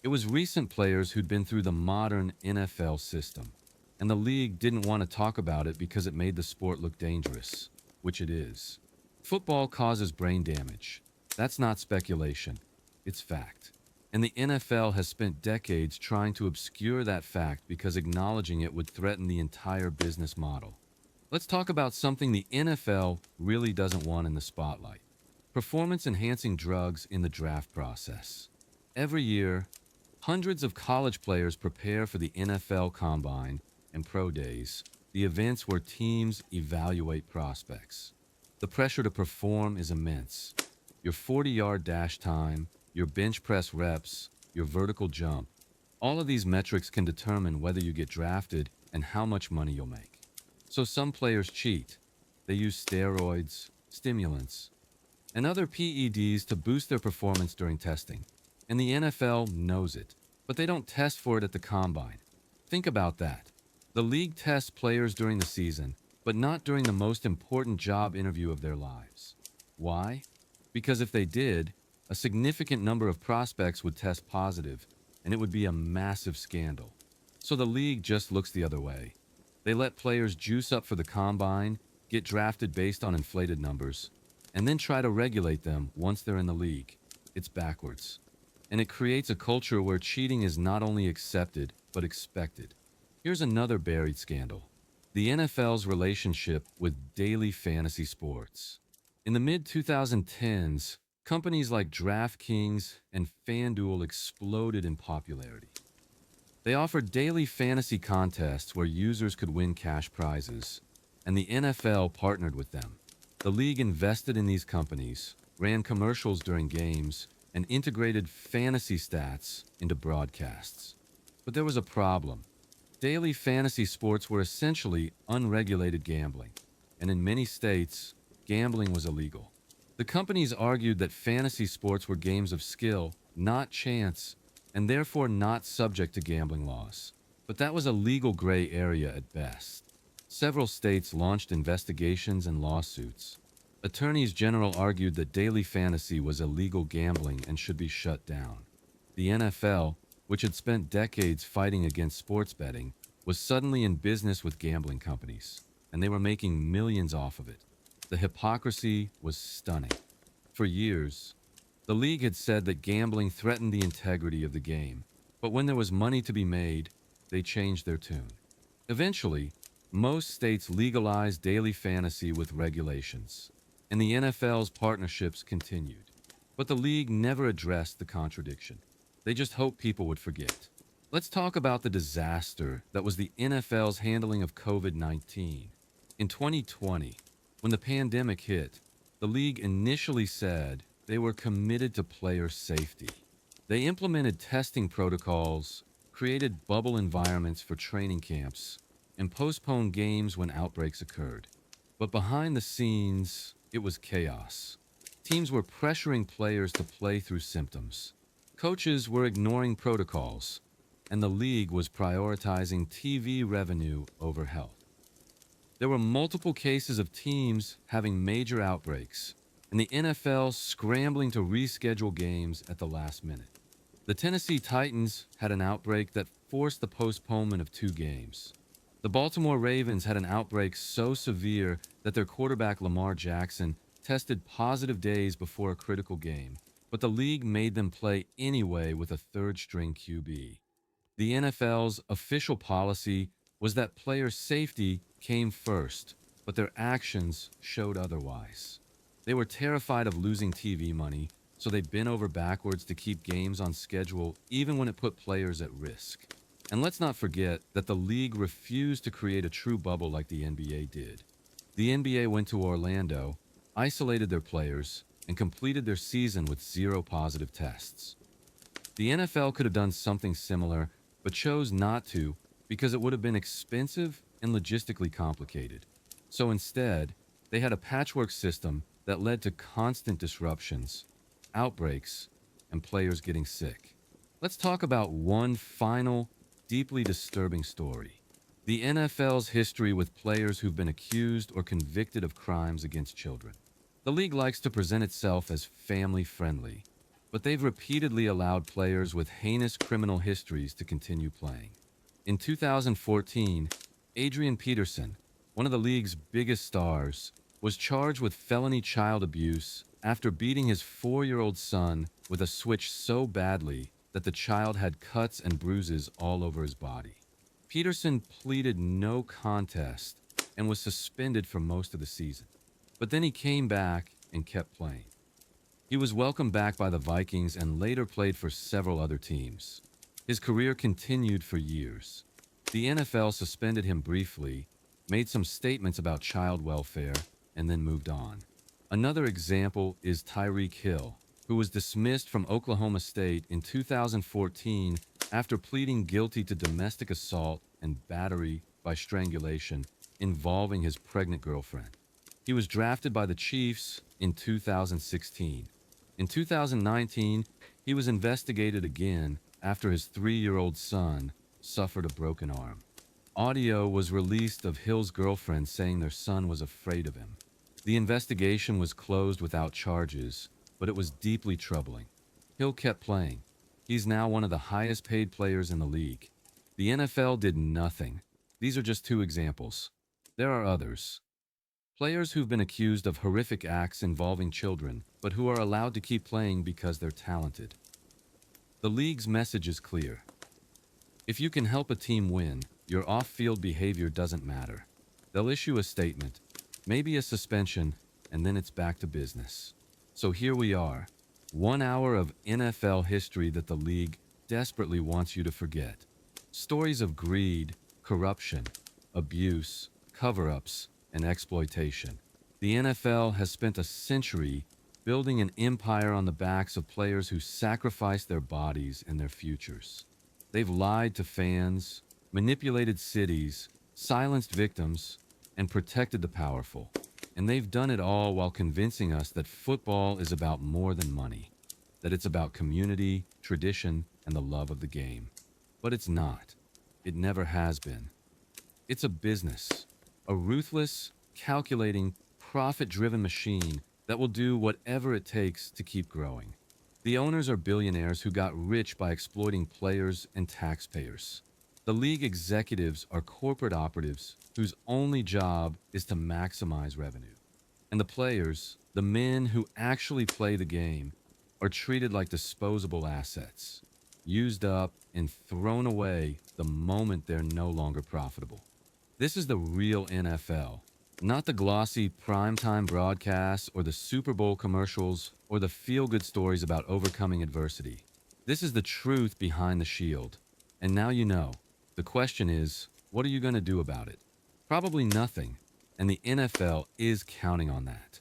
It was recent players who'd been through the modern NFL system, and the league didn't want to talk about it because it made the sport look dangerous, which it is. Football causes brain damage. That's not speculation. It's fact. And the NFL has spent decades trying to obscure that fact because acknowledging it would threaten the entire business model. Let's talk about something the NFL really doesn't want in the spotlight: performance-enhancing drugs in the draft process. Every year, hundreds of college players prepare for the NFL Combine and Pro Days, the events where teams evaluate prospects. The pressure to perform is immense. Your 40-yard dash time, your bench press reps, your vertical jump, all of these metrics can determine whether you get drafted and how much money you'll make. So some players cheat. They use steroids, stimulants, and other PEDs to boost their performance during testing. And the NFL knows it, but they don't test for it at the combine. Think about that. The league tests players during the season, but not during the most important job interview of their lives. Why? Because if they did, a significant number of prospects would test positive, and it would be a massive scandal. So the league just looks the other way. They let players juice up for the combine, get drafted based on inflated numbers, and then try to regulate them once they're in the league. It's backwards. And it creates a culture where cheating is not only accepted, but expected. Here's another buried scandal: the NFL's relationship with daily fantasy sports. In the mid-2010s, companies like DraftKings and FanDuel exploded in popularity. They offered daily fantasy contests where users could win cash prizes, and the NFL partnered with them. The league invested in these companies, ran commercials during games, and integrated fantasy stats into broadcasts. But there was a problem. Daily fantasy sports were essentially unregulated gambling, and in many states, gambling was illegal. The companies argued that fantasy sports were games of skill, not chance, and therefore not subject to gambling laws. But that was a legal gray area at best. Several states launched investigations and lawsuits. Attorneys general argued that daily fantasy was illegal gambling and should be shut down. The NFL, which had spent decades fighting against sports betting, was suddenly in business with gambling companies, and they were making millions off of it. The hypocrisy was stunning. For years, the league had said that gambling threatened the integrity of the game, but when there was money to be made, they changed their tune. Eventually, most states legalized daily fantasy with regulations, and the NFL's partnerships continued. But the league never addressed the contradiction. They just hoped people would forget. Let's talk about the disaster that was the NFL's handling of COVID-19. In 2020, when the pandemic hit, the league initially said they were committed to player safety. They implemented testing protocols, created bubble environments for training camps, and postponed games when outbreaks occurred. But behind the scenes, it was chaos. Teams were pressuring players to play through symptoms. Coaches were ignoring protocols, and the league was prioritizing TV revenue over health. There were multiple cases of teams having major outbreaks, and the NFL scrambling to reschedule games at the last minute. The Tennessee Titans had an outbreak that forced the postponement of 2 games. The Baltimore Ravens had an outbreak so severe that their quarterback Lamar Jackson tested positive days before a critical game, but the league made them play anyway with a third-string QB. The NFL's official policy was that player safety came first, but their actions showed otherwise. They were terrified of losing TV money, so they bent over backwards to keep games on schedule even when it put players at risk. And let's not forget that the league refused to create a true bubble like the NBA did. The NBA went to Orlando, isolated their players, and completed their season with 0 positive tests. The NFL could have done something similar, but chose not to because it would have been expensive and logistically complicated. So instead, they had a patchwork system that led to constant disruptions, outbreaks, and players getting sick. Let's talk about one final, deeply disturbing story: the NFL's history with players who've been accused or convicted of crimes against children. The league likes to present itself as family-friendly, but they've repeatedly allowed players with heinous criminal histories to continue playing. In 2014, Adrian Peterson, one of the league's biggest stars, was charged with felony child abuse after beating his 4-year-old son with a switch so badly that the child had cuts and bruises all over his body. Peterson pleaded no contest and was suspended for most of the season. But then he came back and kept playing. He was welcomed back by the Vikings and later played for several other teams. His career continued for years. The NFL suspended him briefly, made some statements about child welfare, and then moved on. Another example is Tyreek Hill, who was dismissed from Oklahoma State in 2014 after pleading guilty to domestic assault and battery by strangulation involving his pregnant girlfriend. He was drafted by the Chiefs in 2016. In 2019, he was investigated again after his 3-year-old son suffered a broken arm. Audio was released of Hill's girlfriend saying their son was afraid of him. The investigation was closed without charges, but it was deeply troubling. Hill kept playing. He's now one of the highest paid players in the league. The NFL did nothing. These are just two examples. There are others. Players who've been accused of horrific acts involving children, but who are allowed to keep playing because they're talented. The league's message is clear. If you can help a team win, your off-field behavior doesn't matter. They'll issue a statement, maybe a suspension, and then it's back to business. So here we are, 1 hour of NFL history that the league desperately wants you to forget. Stories of greed, corruption, abuse, cover-ups, and exploitation. The NFL has spent a century building an empire on the backs of players who sacrificed their bodies and their futures. They've lied to fans, manipulated cities, silenced victims, and protected the powerful. And they've done it all while convincing us that football is about more than money, that it's about community, tradition, and the love of the game. But it's not. It never has been. It's a business, a ruthless, calculating, profit-driven machine that will do whatever it takes to keep growing. The owners are billionaires who got rich by exploiting players and taxpayers. The league executives are corporate operatives whose only job is to maximize revenue. And the players, the men who actually play the game, are treated like disposable assets, used up and thrown away the moment they're no longer profitable. This is the real NFL, not the glossy primetime broadcasts or the Super Bowl commercials or the feel-good stories about overcoming adversity. This is the truth behind the shield. And now you know. The question is, what are you going to do about it? Probably nothing, and the NFL is counting on that.